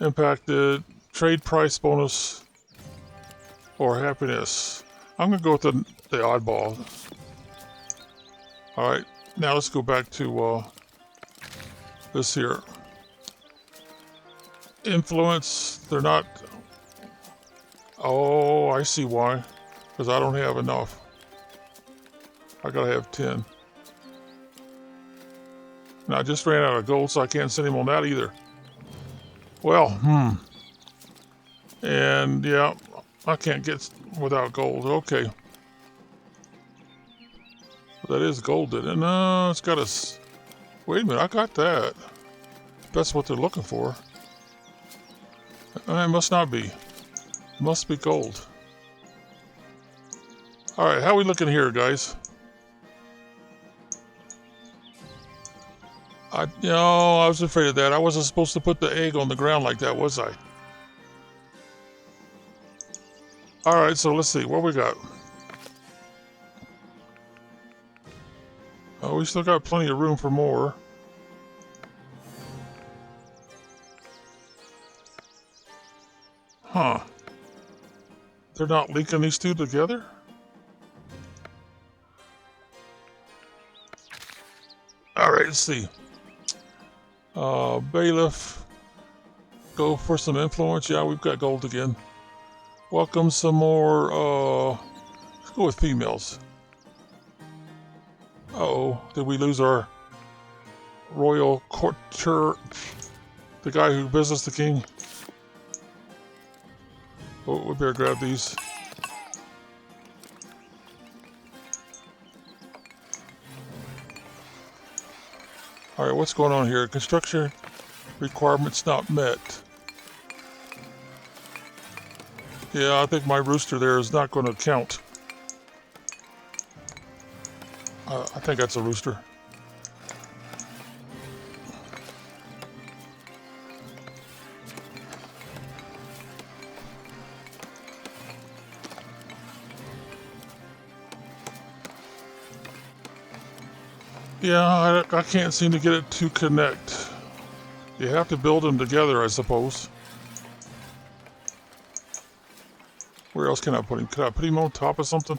impacted. Trade price bonus or happiness. I'm going to go with the oddball. Alright, now let's go back to this here. Influence, they're not... Oh, I see why. Because I don't have enough. I gotta have 10. And I just ran out of gold, so I can't send him on that either. Well, And, yeah, I can't get without gold. Okay. That is gold, isn't it? No, it's got a... Wait a minute, I got that. That's what they're looking for. It must not be. It must be gold. Alright, how are we looking here, guys? I was afraid of that. I wasn't supposed to put the egg on the ground like that, was I? Alright, so let's see. What we got? Oh, we still got plenty of room for more. Huh. They're not linking these two together? Alright, let's see. Bailiff. Go for some influence. Yeah, we've got gold again. Welcome some more, let's go with females. Uh-oh, did we lose our royal courtier, the guy who visits the king? Oh, we better grab these. Alright, what's going on here? Construction requirements not met. Yeah, I think my rooster there is not going to count. I think that's a rooster. Yeah, I can't seem to get it to connect. You have to build them together, I suppose. Where else can I put him? Could I put him on top of something?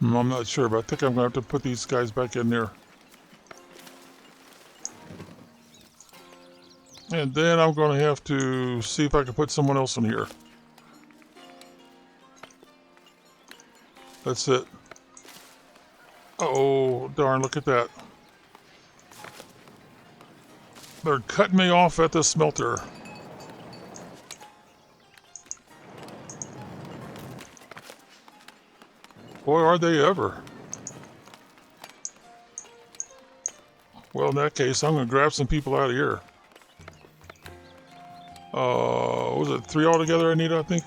I'm not sure, but I think I'm going to have to put these guys back in there. And then I'm going to have to see if I can put someone else in here. That's it. Oh, darn, look at that. They're cutting me off at the smelter. Boy, are they ever. Well, in that case, I'm going to grab some people out of here. Was it 3 altogether I need, I think?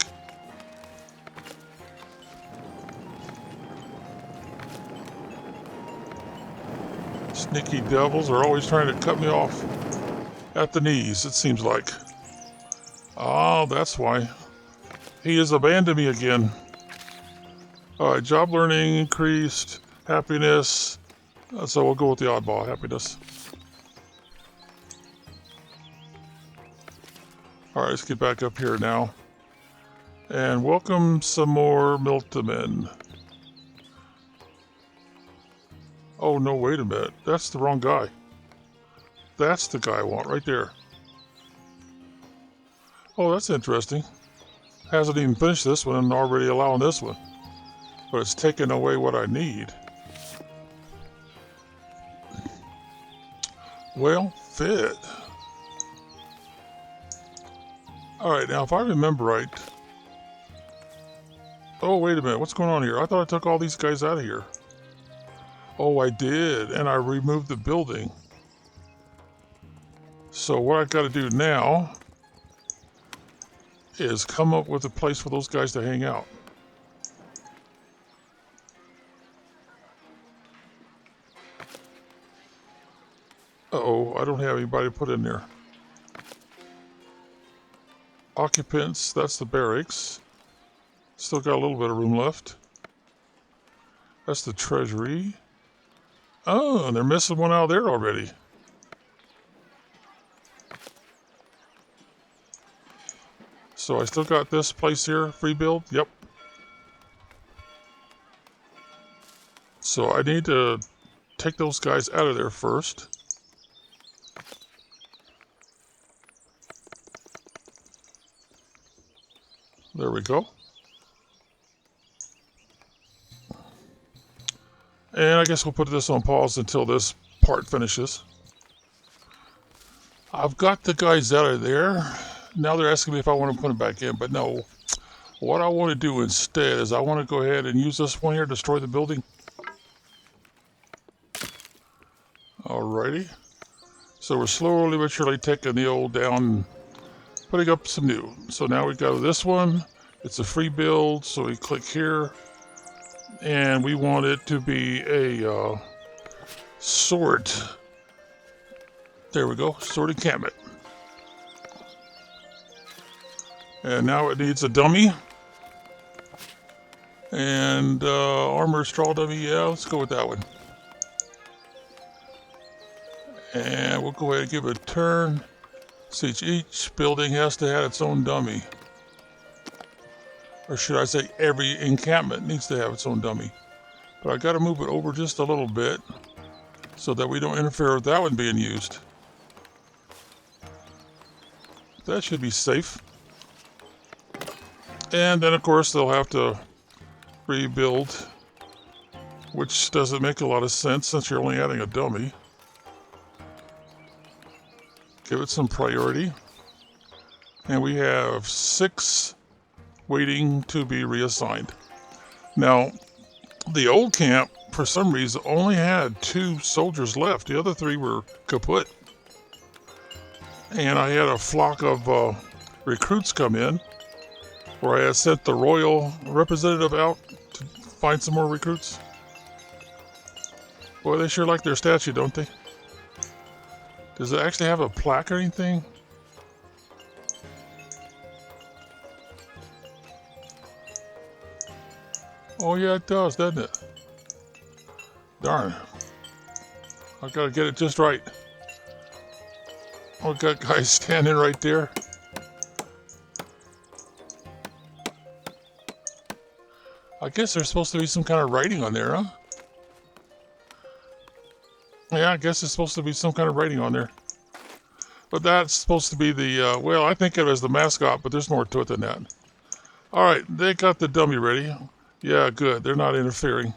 Sneaky devils are always trying to cut me off at the knees, it seems like. Oh, that's why. He has abandoned me again. Alright, job learning increased, happiness. So we'll go with the oddball, happiness. Alright, let's get back up here now. And welcome some more Miltimen. Oh, no, wait a minute. That's the wrong guy. That's the guy I want right there. Oh, that's interesting. Hasn't even finished this one and already allowing this one. But it's taking away what I need. Well, fit. Alright, now if I remember right... Oh, wait a minute. What's going on here? I thought I took all these guys out of here. Oh, I did. And I removed the building. So what I've got to do now is come up with a place for those guys to hang out. Uh-oh, I don't have anybody to put in there. Occupants, that's the barracks. Still got a little bit of room left. That's the treasury. Oh, and they're missing one out there already. So I still got this place here, free build, yep. So I need to take those guys out of there first. There we go. And I guess we'll put this on pause until this part finishes. I've got the guys out of there. Now they're asking me if I want to put them back in, but no. What I want to do instead is I want to go ahead and use this one here to destroy the building. Alrighty. So we're slowly but surely taking the old down, putting up some new. So now we go to this one. It's a free build, so we click here. And we want it to be a sword. There we go, sword encampment. And now it needs a dummy. And armor straw dummy, yeah, let's go with that one. And we'll go ahead and give it a turn. See, each building has to have its own dummy. Or should I say every encampment needs to have its own dummy. But I got to move it over just a little bit so that we don't interfere with that one being used. That should be safe. And then of course they'll have to rebuild, which doesn't make a lot of sense since you're only adding a dummy. Give it some priority. And we have 6 waiting to be reassigned. Now, the old camp, for some reason, only had 2 soldiers left. The other 3 were kaput. And I had a flock of recruits come in, where I had sent the royal representative out to find some more recruits. Boy, they sure like their statue, don't they? Does it actually have a plaque or anything? Oh yeah, it does, doesn't it? Darn. I gotta get it just right. Oh, we got guys standing right there. I guess there's supposed to be some kind of writing on there, huh? Yeah, I guess there's supposed to be some kind of writing on there. But that's supposed to be the, well, I think of it as the mascot, but there's more to it than that. Alright, they got the dummy ready. Yeah, good. They're not interfering.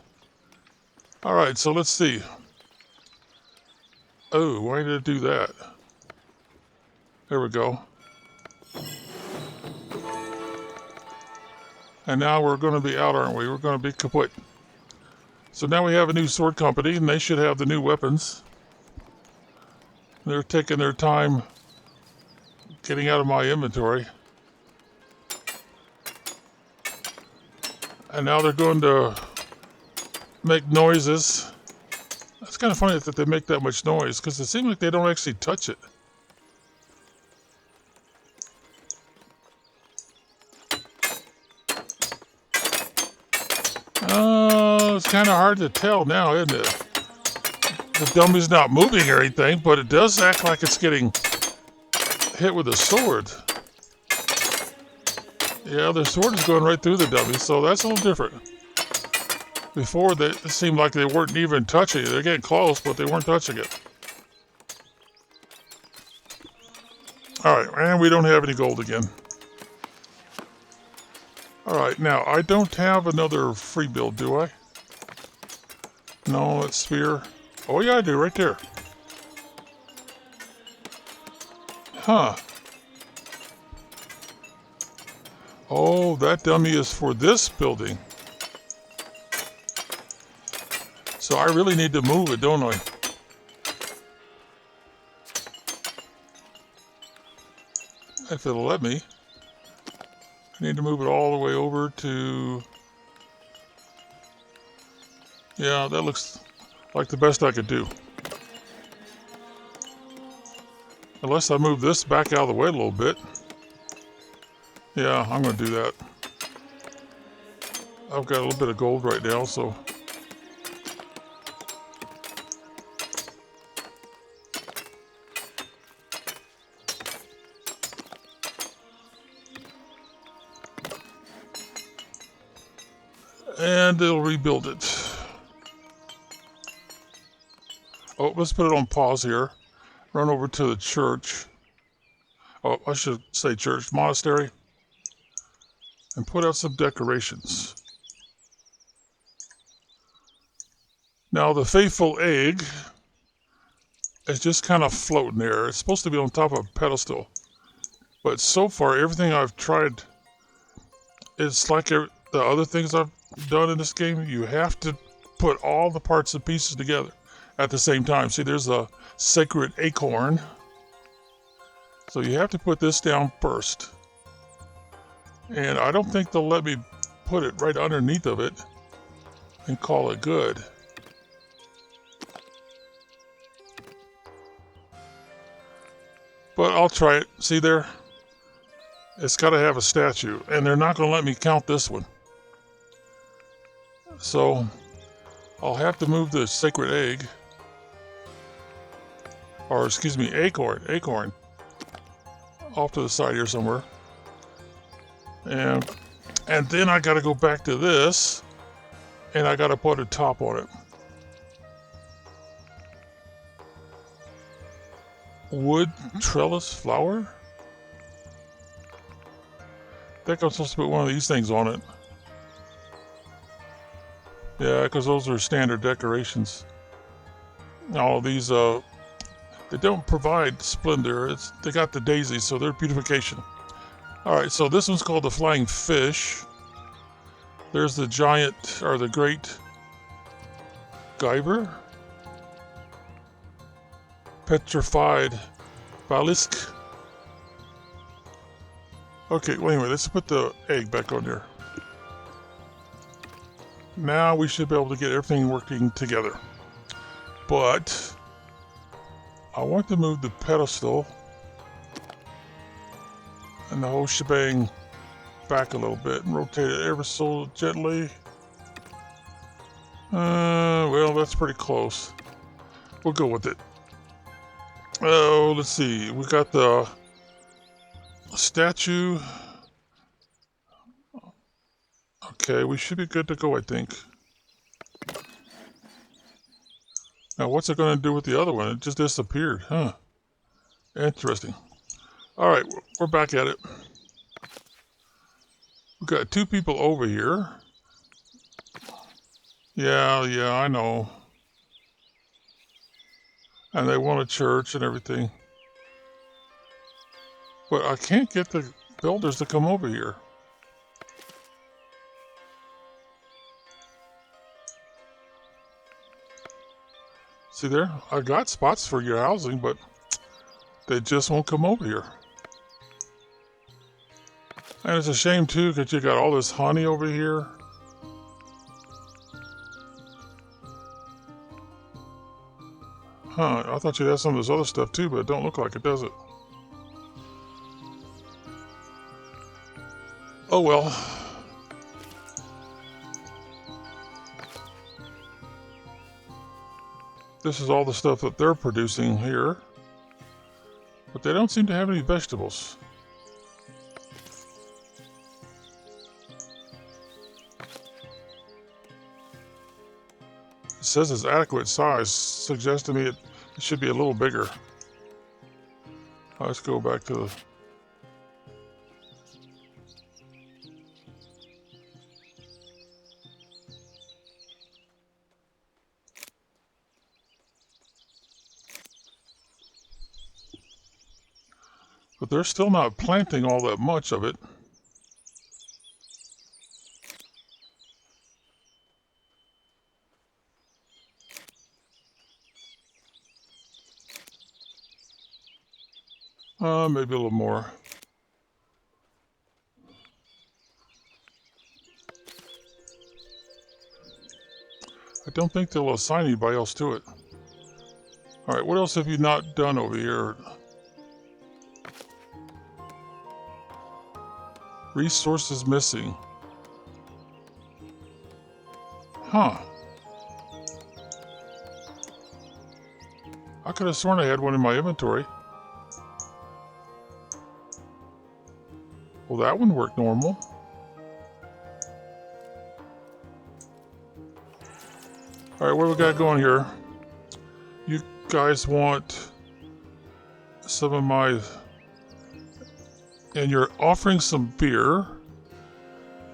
Alright, so let's see. Oh, why did it do that? There we go. And now we're going to be out, aren't we? We're going to be kaput. So now we have a new sword company, and they should have the new weapons. They're taking their time getting out of my inventory. And now they're going to make noises. It's kind of funny that they make that much noise, because it seems like they don't actually touch it. It's kind of hard to tell now, isn't it? The dummy's not moving or anything, but it does act like it's getting hit with a sword. Yeah, the sword is going right through the dummy, so that's a little different. Before, it seemed like they weren't even touching it. They're getting close, but they weren't touching it. Alright, and we don't have any gold again. Alright, now, I don't have another free build, do I? No, it's sphere. Oh yeah, I do, right there. Huh. Oh, that dummy is for this building. So I really need to move it, don't I? If it'll let me. I need to move it all the way over to... Yeah, that looks like the best I could do. Unless I move this back out of the way a little bit. Yeah, I'm going to do that. I've got a little bit of gold right now, so... And it'll rebuild it. Oh, let's put it on pause here. Run over to the church. Oh, I should say church, monastery. And put out some decorations. Now the faithful egg is just kind of floating there. It's supposed to be on top of a pedestal. But so far, everything I've tried, it's like the other things I've done in this game. You have to put all the parts and pieces together at the same time. See, there's a sacred acorn. So you have to put this down first. And I don't think they'll let me put it right underneath of it and call it good. But I'll try it. See there? It's got to have a statue. And they're not going to let me count this one. So I'll have to move the sacred egg. Or excuse me, acorn. Off to the side here somewhere. And then I got to go back to this. And I got to put a top on it. Wood trellis flower? I think I'm supposed to put one of these things on it. Yeah, because those are standard decorations. All these, they don't provide splendor. They got the daisies, so they're beautification. Alright, so this one's called the flying fish. There's the giant, or the great Hyver. Petrified Balisk. Okay, well anyway, let's put the egg back on there. Now we should be able to get everything working together. But I want to move the pedestal and the whole shebang back a little bit and rotate it ever so gently. Well, that's pretty close. We'll go with it. Oh, let's see. We got the statue. Okay, we should be good to go, I think. Now, what's it going to do with the other one? It just disappeared, huh? Interesting. All right, we're back at it. We've got two people over here. Yeah, I know. And they want a church and everything. But I can't get the builders to come over here. See there? I got spots for your housing, but they just won't come over here. And it's a shame, too, because you got all this honey over here. Huh, I thought you'd have some of this other stuff, too, but it don't look like it, does it? Oh, well. This is all the stuff that they're producing here. But they don't seem to have any vegetables. It says it's adequate size, suggests to me it should be a little bigger. Let's go back to the... But they're still not planting all that much of it. Maybe a little more. I don't think they'll assign anybody else to it. All right, what else have you not done over here? Resources missing. Huh. I could have sworn I had one in my inventory. Well, that one worked normal. All right, what do we got going here? You guys want some of my... And you're offering some beer,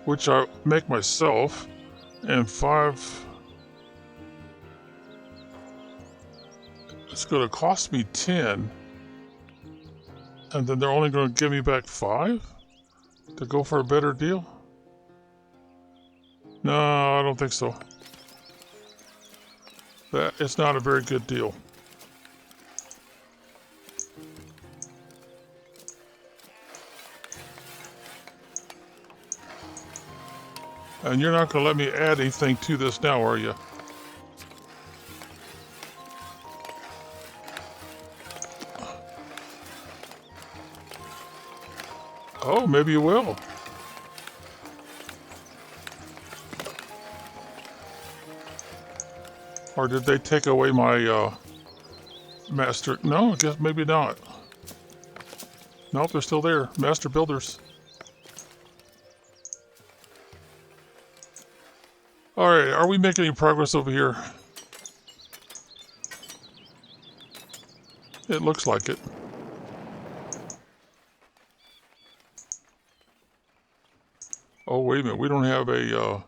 which I make myself, and 5... It's going to cost me 10. And then they're only going to give me back 5? To go for a better deal? No, I don't think so. It's not a very good deal. And you're not going to let me add anything to this now, are you? Oh, maybe you will. Or did they take away my master? No, I guess maybe not. Nope, they're still there. Master builders. All right, are we making any progress over here? It looks like it. Oh, wait a minute. We don't have a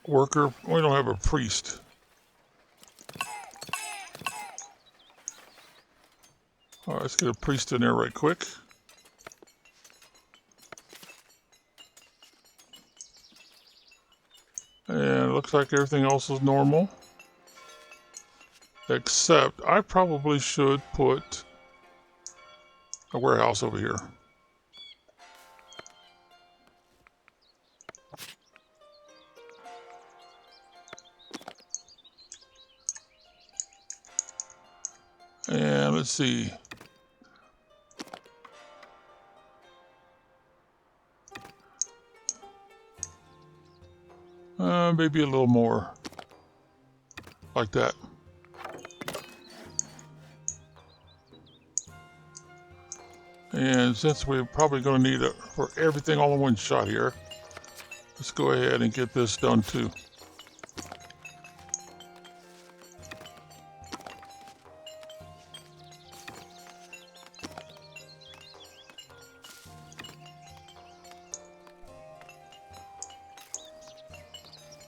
worker. We don't have a priest. All right, let's get a priest in there right quick. And it looks like everything else is normal. Except I probably should put a warehouse over here. And let's see. Maybe a little more. Like that. And since we're probably going to need it for everything all in one shot here, let's go ahead and get this done too.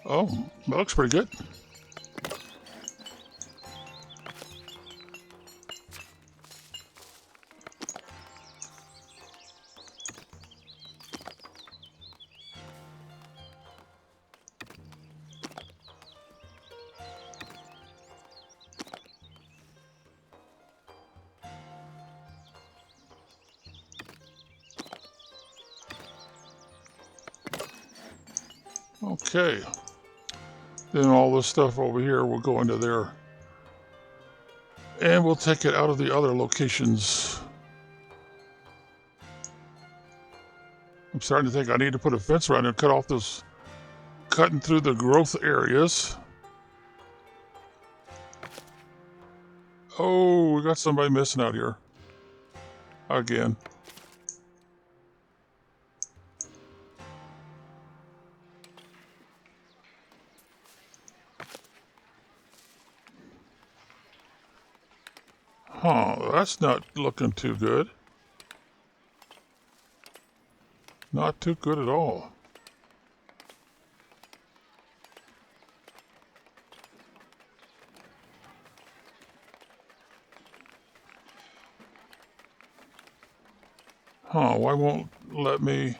Oh, that looks pretty good. Okay. Then all this stuff over here will go into there. And we'll take it out of the other locations. I'm starting to think I need to put a fence around and cut off those, cutting through the growth areas. Oh, we got somebody missing out here. Again. Huh, that's not looking too good. Not too good at all. Huh, why won't let me...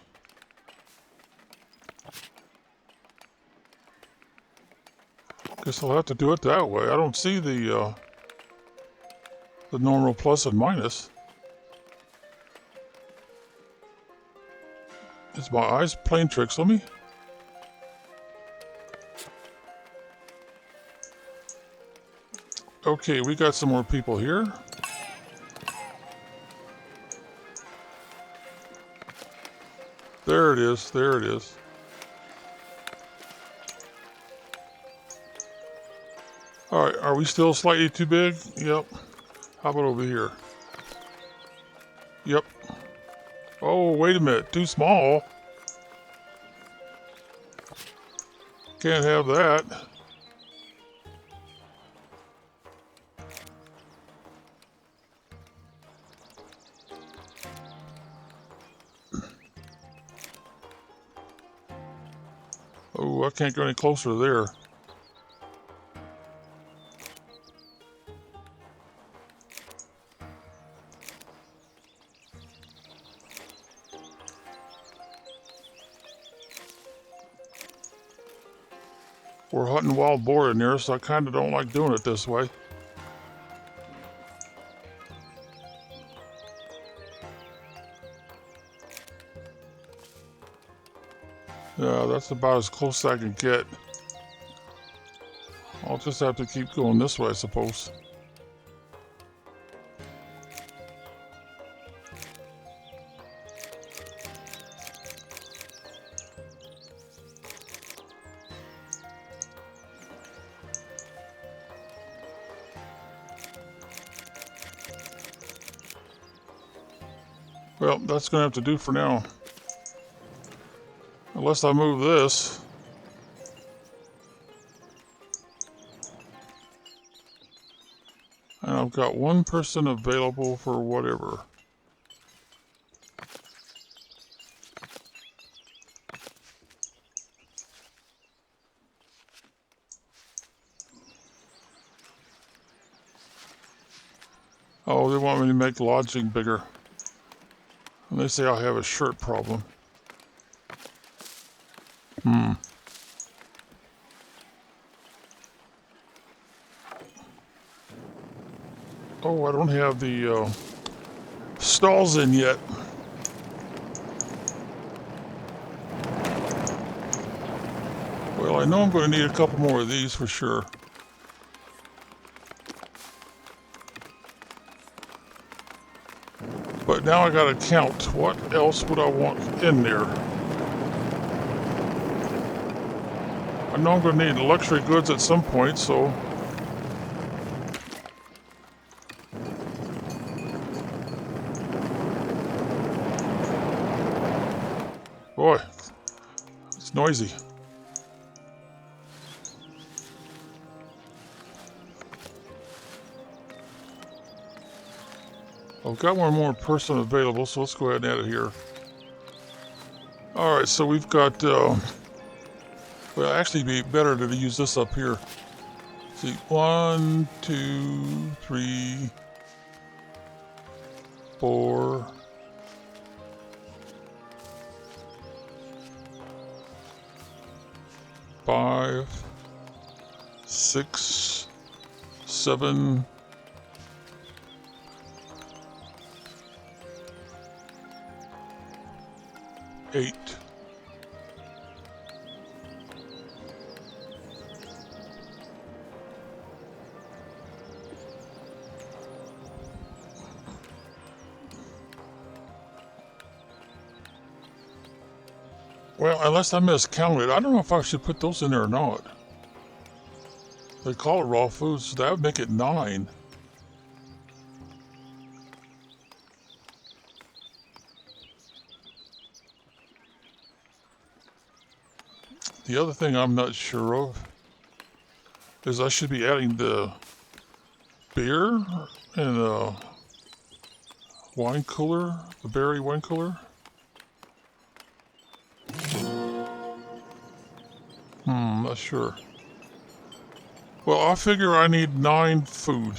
Guess I'll have to do it that way. I don't see the normal plus and minus. Is my eyes playing tricks on me? Okay, we got some more people here. There it is, there it is. Alright, are we still slightly too big? Yep. How about over here? Yep. Oh, wait a minute. Too small. Can't have that. Oh, I can't go any closer there. We're hunting wild boar in there, so I kind of don't like doing it this way. Yeah, that's about as close as I can get. I'll just have to keep going this way, I suppose. Well, that's going to have to do for now. Unless I move this. And I've got one person available for whatever. Oh, they want me to make lodging bigger. And they say I have a shirt problem. Oh, I don't have the stalls in yet. Well, I know I'm going to need a couple more of these for sure. But now I gotta count. What else would I want in there? I know I'm gonna need luxury goods at some point, so. Boy, it's noisy. I've got one more person available, so let's go ahead and add it here. Alright, so we've got, well, actually it'd be better to use this up here. See, 1, 2, 3, 4, 5, 6, 7, 8. Well, unless I miscounted, I don't know if I should put those in there or not. They call it raw foods, so that would make it 9. The other thing I'm not sure of is I should be adding the beer and the wine cooler, the berry wine cooler. Not sure. Well, I figure I need 9 food.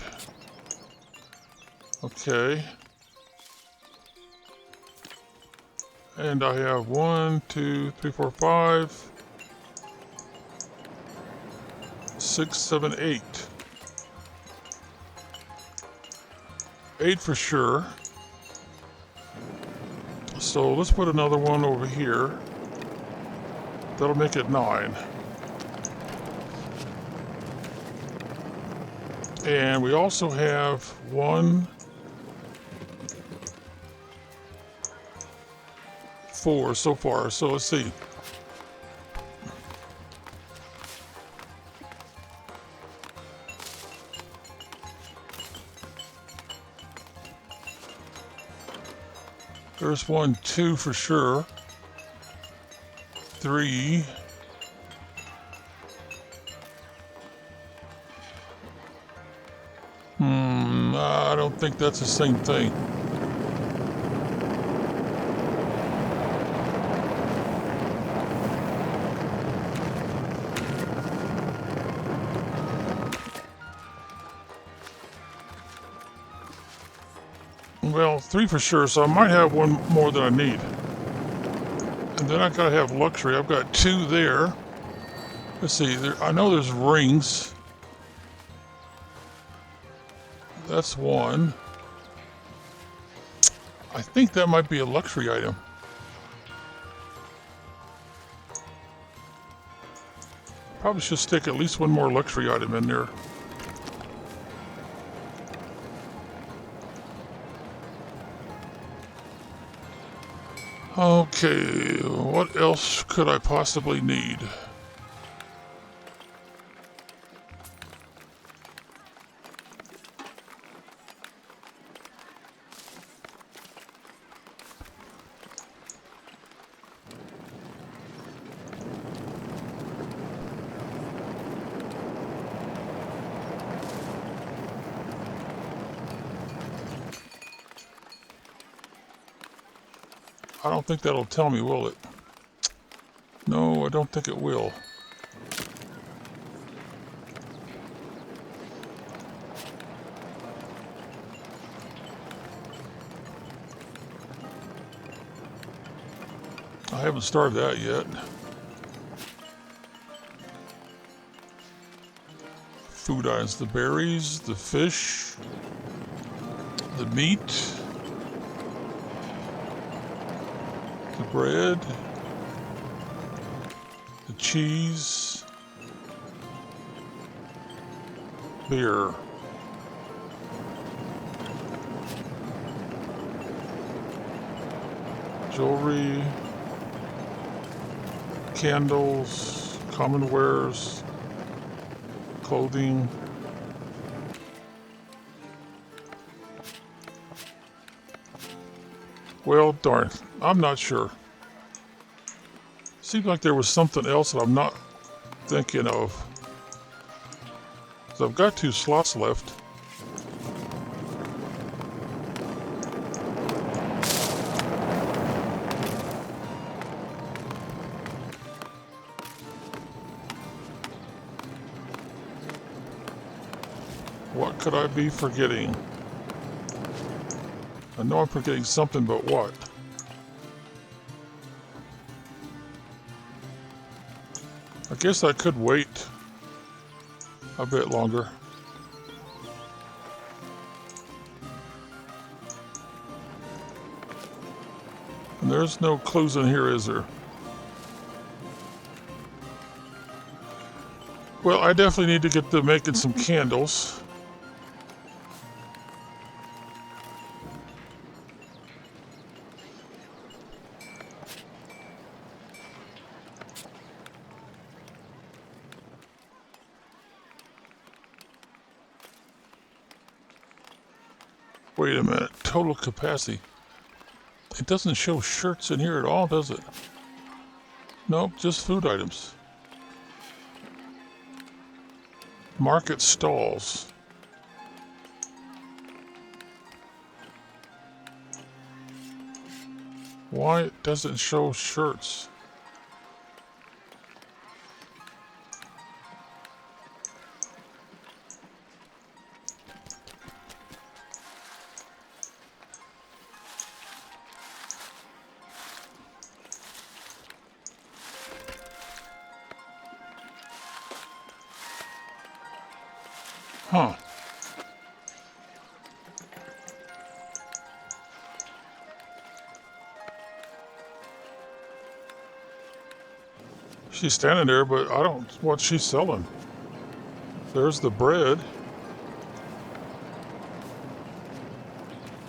Okay. And I have 1, 2, 3, 4, 5, 6, 7, 8. 8 for sure. So let's put another one over here. That'll make it 9. And we also have 1, 4 so far. So let's see. There's 1, 2 for sure. 3. I don't think that's the same thing. Well, 3 for sure, so I might have 1 more than I need. And then I gotta have luxury. I've got 2 there. Let's see, I know there's rings. That's 1. I think that might be a luxury item. Probably should stick at least 1 more luxury item in there. Okay, what else could I possibly need? I don't think that'll tell me, will it? No, I don't think it will. I haven't started that yet. Food items, the berries, the fish, the meat, the bread, the cheese, beer. Jewelry, candles, common wares, clothing. Well, darn, I'm not sure. Seems like there was something else that I'm not thinking of. So I've got 2 slots left. What could I be forgetting? I know I'm forgetting something, but what? I guess I could wait a bit longer. And there's no clues in here, is there? Well, I definitely need to get to making some candles. Wait a minute, total capacity. It doesn't show shirts in here at all, does it? Nope, just food items. Market stalls. Why it doesn't show shirts? Huh. She's standing there, but I don't know what she's selling. There's the bread.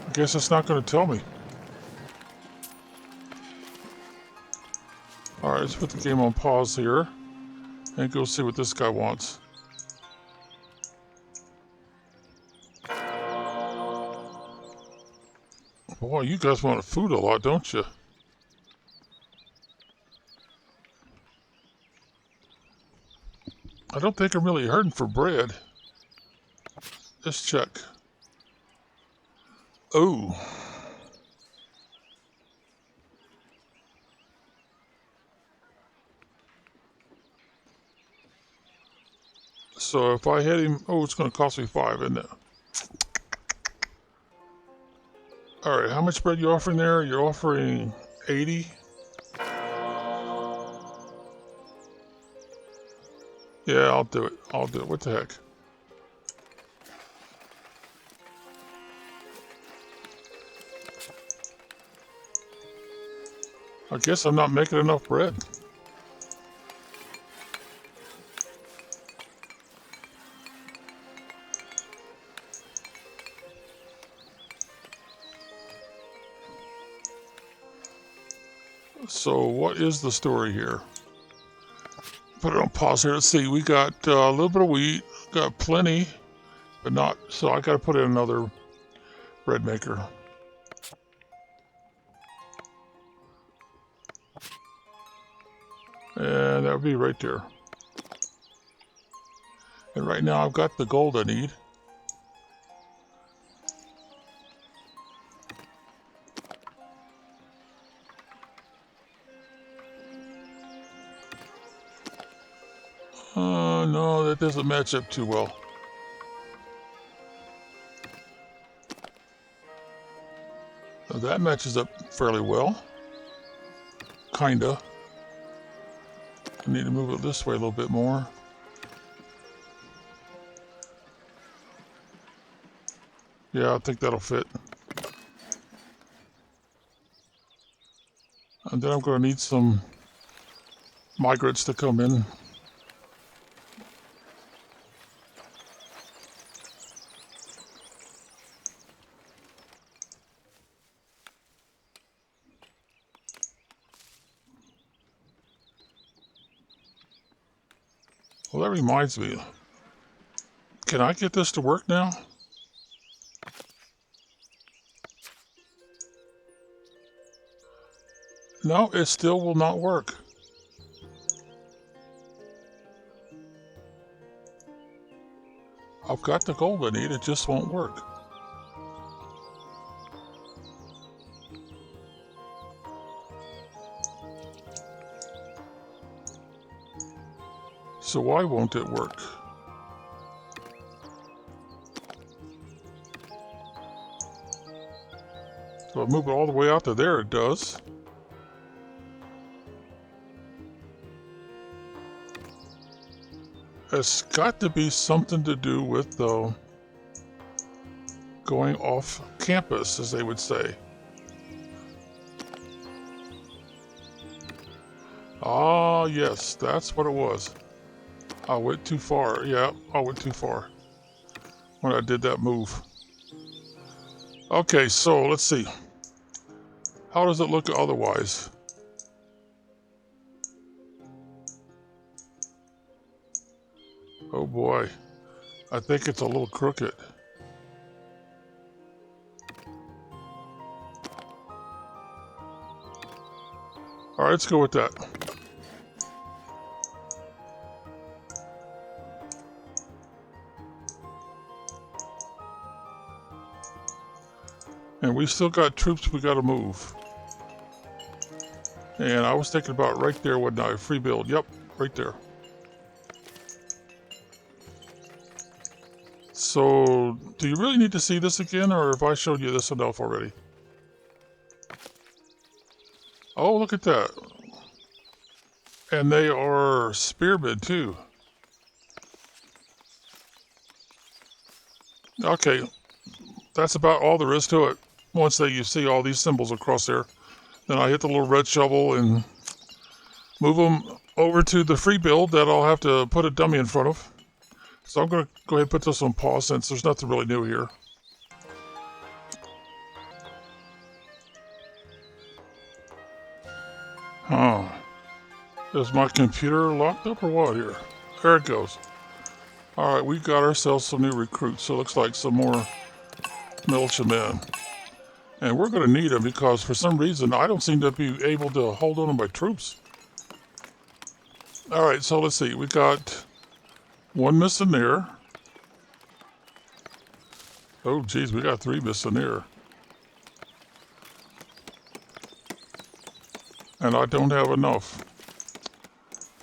I guess it's not going to tell me. Alright, let's put the game on pause here and go see what this guy wants. Boy, you guys want food a lot, don't you? I don't think I'm really hurting for bread. Let's check. Oh. So if I hit him, oh, it's going to cost me 5, isn't it? All right, how much bread you offering there? You're offering 80. Yeah, I'll do it. I'll do it. What the heck? I guess I'm not making enough bread. So what is the story here? Put it on pause here. Let's see. We got a little bit of wheat. Got plenty, but not. So I got to put in another bread maker. And that would be right there. And right now I've got the gold I need. No, that doesn't match up too well. That matches up fairly well. Kinda. I need to move it this way a little bit more. Yeah, I think that'll fit. And then I'm going to need some migrants to come in. Well, that reminds me. Can I get this to work now? No, it still will not work. I've got the gold I need, it just won't work. So why won't it work? So I move it all the way out to there, it does. It's got to be something to do with going off campus, as they would say. Ah, yes, that's what it was. I went too far. Yeah, I went too far when I did that move. Okay, so let's see. How does it look otherwise? Oh boy, I think it's a little crooked. All right, let's go with that. And we still got troops we got to move. And I was thinking about right there, wasn't I? Free build. Yep, right there. So, do you really need to see this again, or have I showed you this enough already? Oh, look at that. And they are spearmen, too. Okay, that's about all there is to it. Once you see all these symbols across there, then I hit the little red shovel and move them over to the free build that I'll have to put a dummy in front of. So I'm going to go ahead and put this on pause since there's nothing really new here. Huh. Is my computer locked up or what here? There it goes. Alright, we got ourselves some new recruits, so it looks like some more militiamen. And we're going to need them because for some reason I don't seem to be able to hold on to my troops. Alright, so let's see. We got one missing there. Oh geez, we got 3 missing there. And I don't have enough.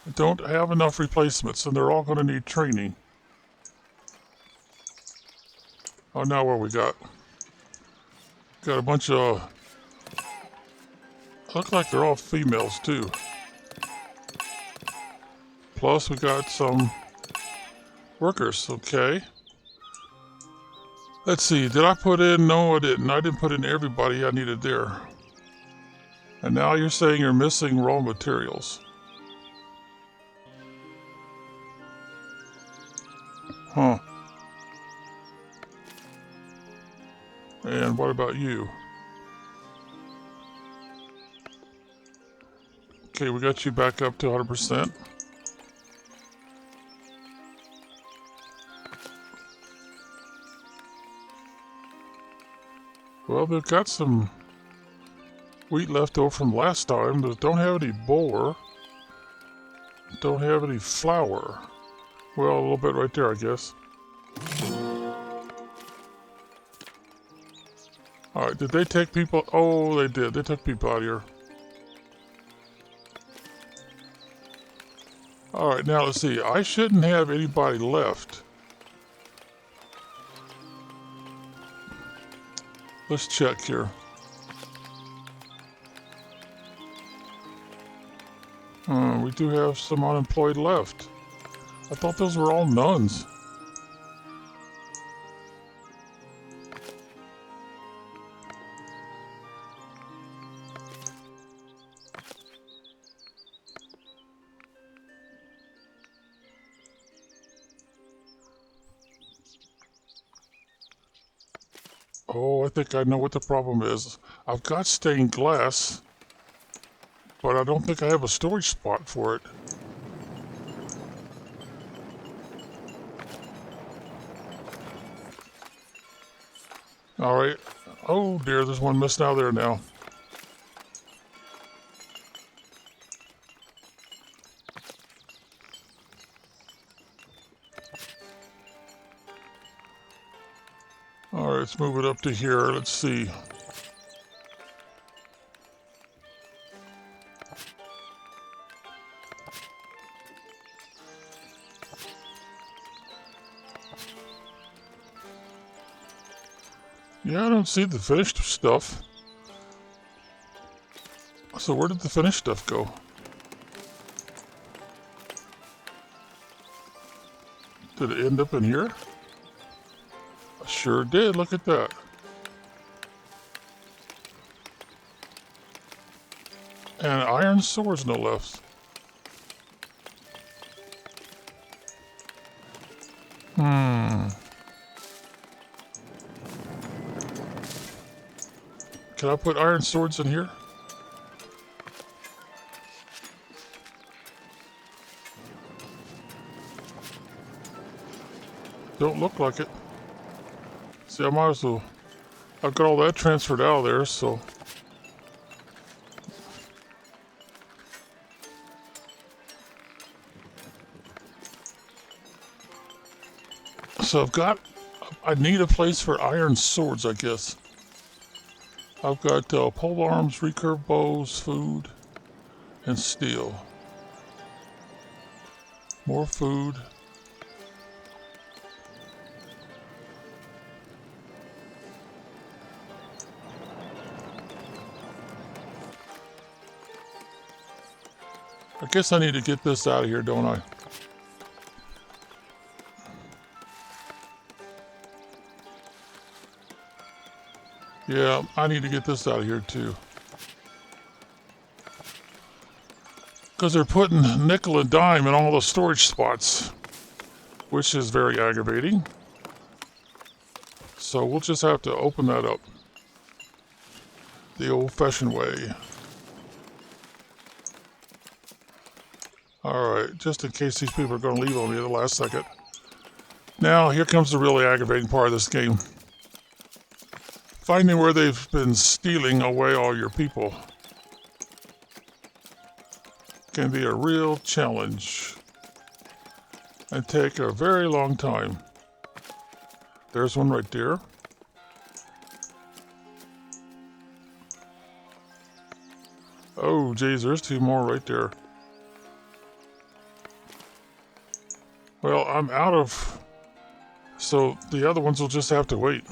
I don't have enough replacements, and they're all going to need training. Oh, now what we got? Got a bunch of... Look like they're all females, too. Plus, we got some workers, okay. Let's see, did I put in? No, I didn't. I didn't put in everybody I needed there. And now you're saying you're missing raw materials. Huh. And what about you? Okay, we got you back up to 100%. Well, they've got some wheat left over from last time. They don't have any boar. Don't have any flour. Well, a little bit right there, I guess. Alright, did they take people? Oh, they did. They took people out here. Alright, now let's see. I shouldn't have anybody left. Let's check here. We do have some unemployed left. I thought those were all nuns. Oh, I think I know what the problem is. I've got stained glass, but I don't think I have a storage spot for it. All right. Oh dear, there's one missing out there now. All right, let's move it up to here. Let's see. Yeah, I don't see the finished stuff. So where did the finished stuff go? Did it end up in here? Sure did, look at that. And iron swords, no less. Can I put iron swords in here? Don't look like it. See, I might as well. I've got all that transferred out of there, so. So I've got. I need a place for iron swords, I guess. I've got pole arms, recurve bows, food, and steel. More food. I guess I need to get this out of here, don't I? Yeah, I need to get this out of here too. Because they're putting nickel and dime in all the storage spots, which is very aggravating. So we'll just have to open that up the old-fashioned way. Alright, just in case these people are going to leave on me at the last second. Now, here comes the really aggravating part of this game. Finding where they've been stealing away all your people can be a real challenge and take a very long time. There's one right there. Oh, geez, there's two more right there. Well, I'm out of... So the other ones will just have to wait.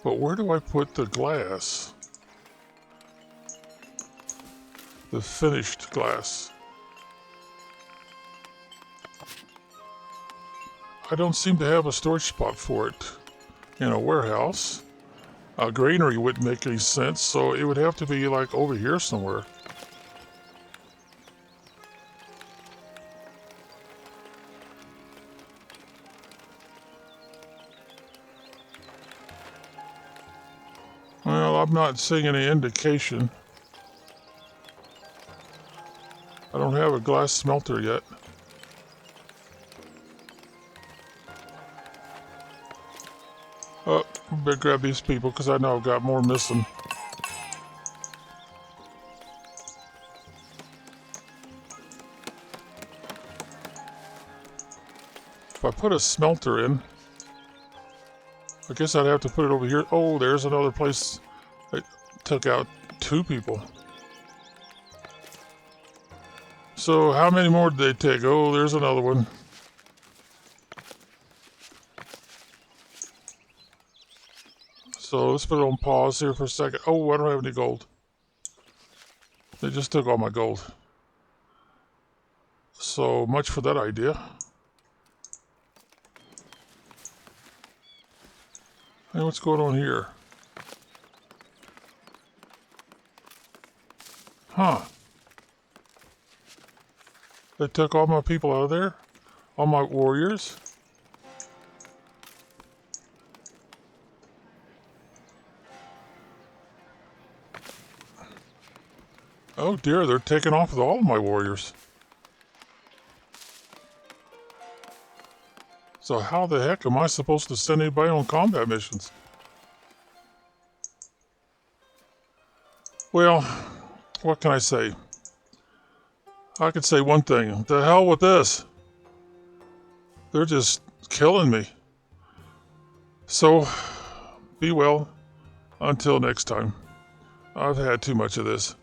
But where do I put the glass? The finished glass. I don't seem to have a storage spot for it in a warehouse. A granary wouldn't make any sense, so it would have to be like over here somewhere. Well, I'm not seeing any indication. I don't have a glass smelter yet. Oh, I better grab these people because I know I've got more missing. If I put a smelter in, I guess I'd have to put it over here. Oh, there's another place that took out two people. So how many more did they take? Oh, there's another one. So let's put it on pause here for a second. Oh, I don't have any gold. They just took all my gold. So much for that idea. Hey, what's going on here? Huh. They took all my people out of there? All my warriors? Oh dear, they're taking off with all of my warriors. So how the heck am I supposed to send anybody on combat missions? Well, what can I say? I could say one thing. The hell with this. They're just killing me. So, be well. Until next time. I've had too much of this.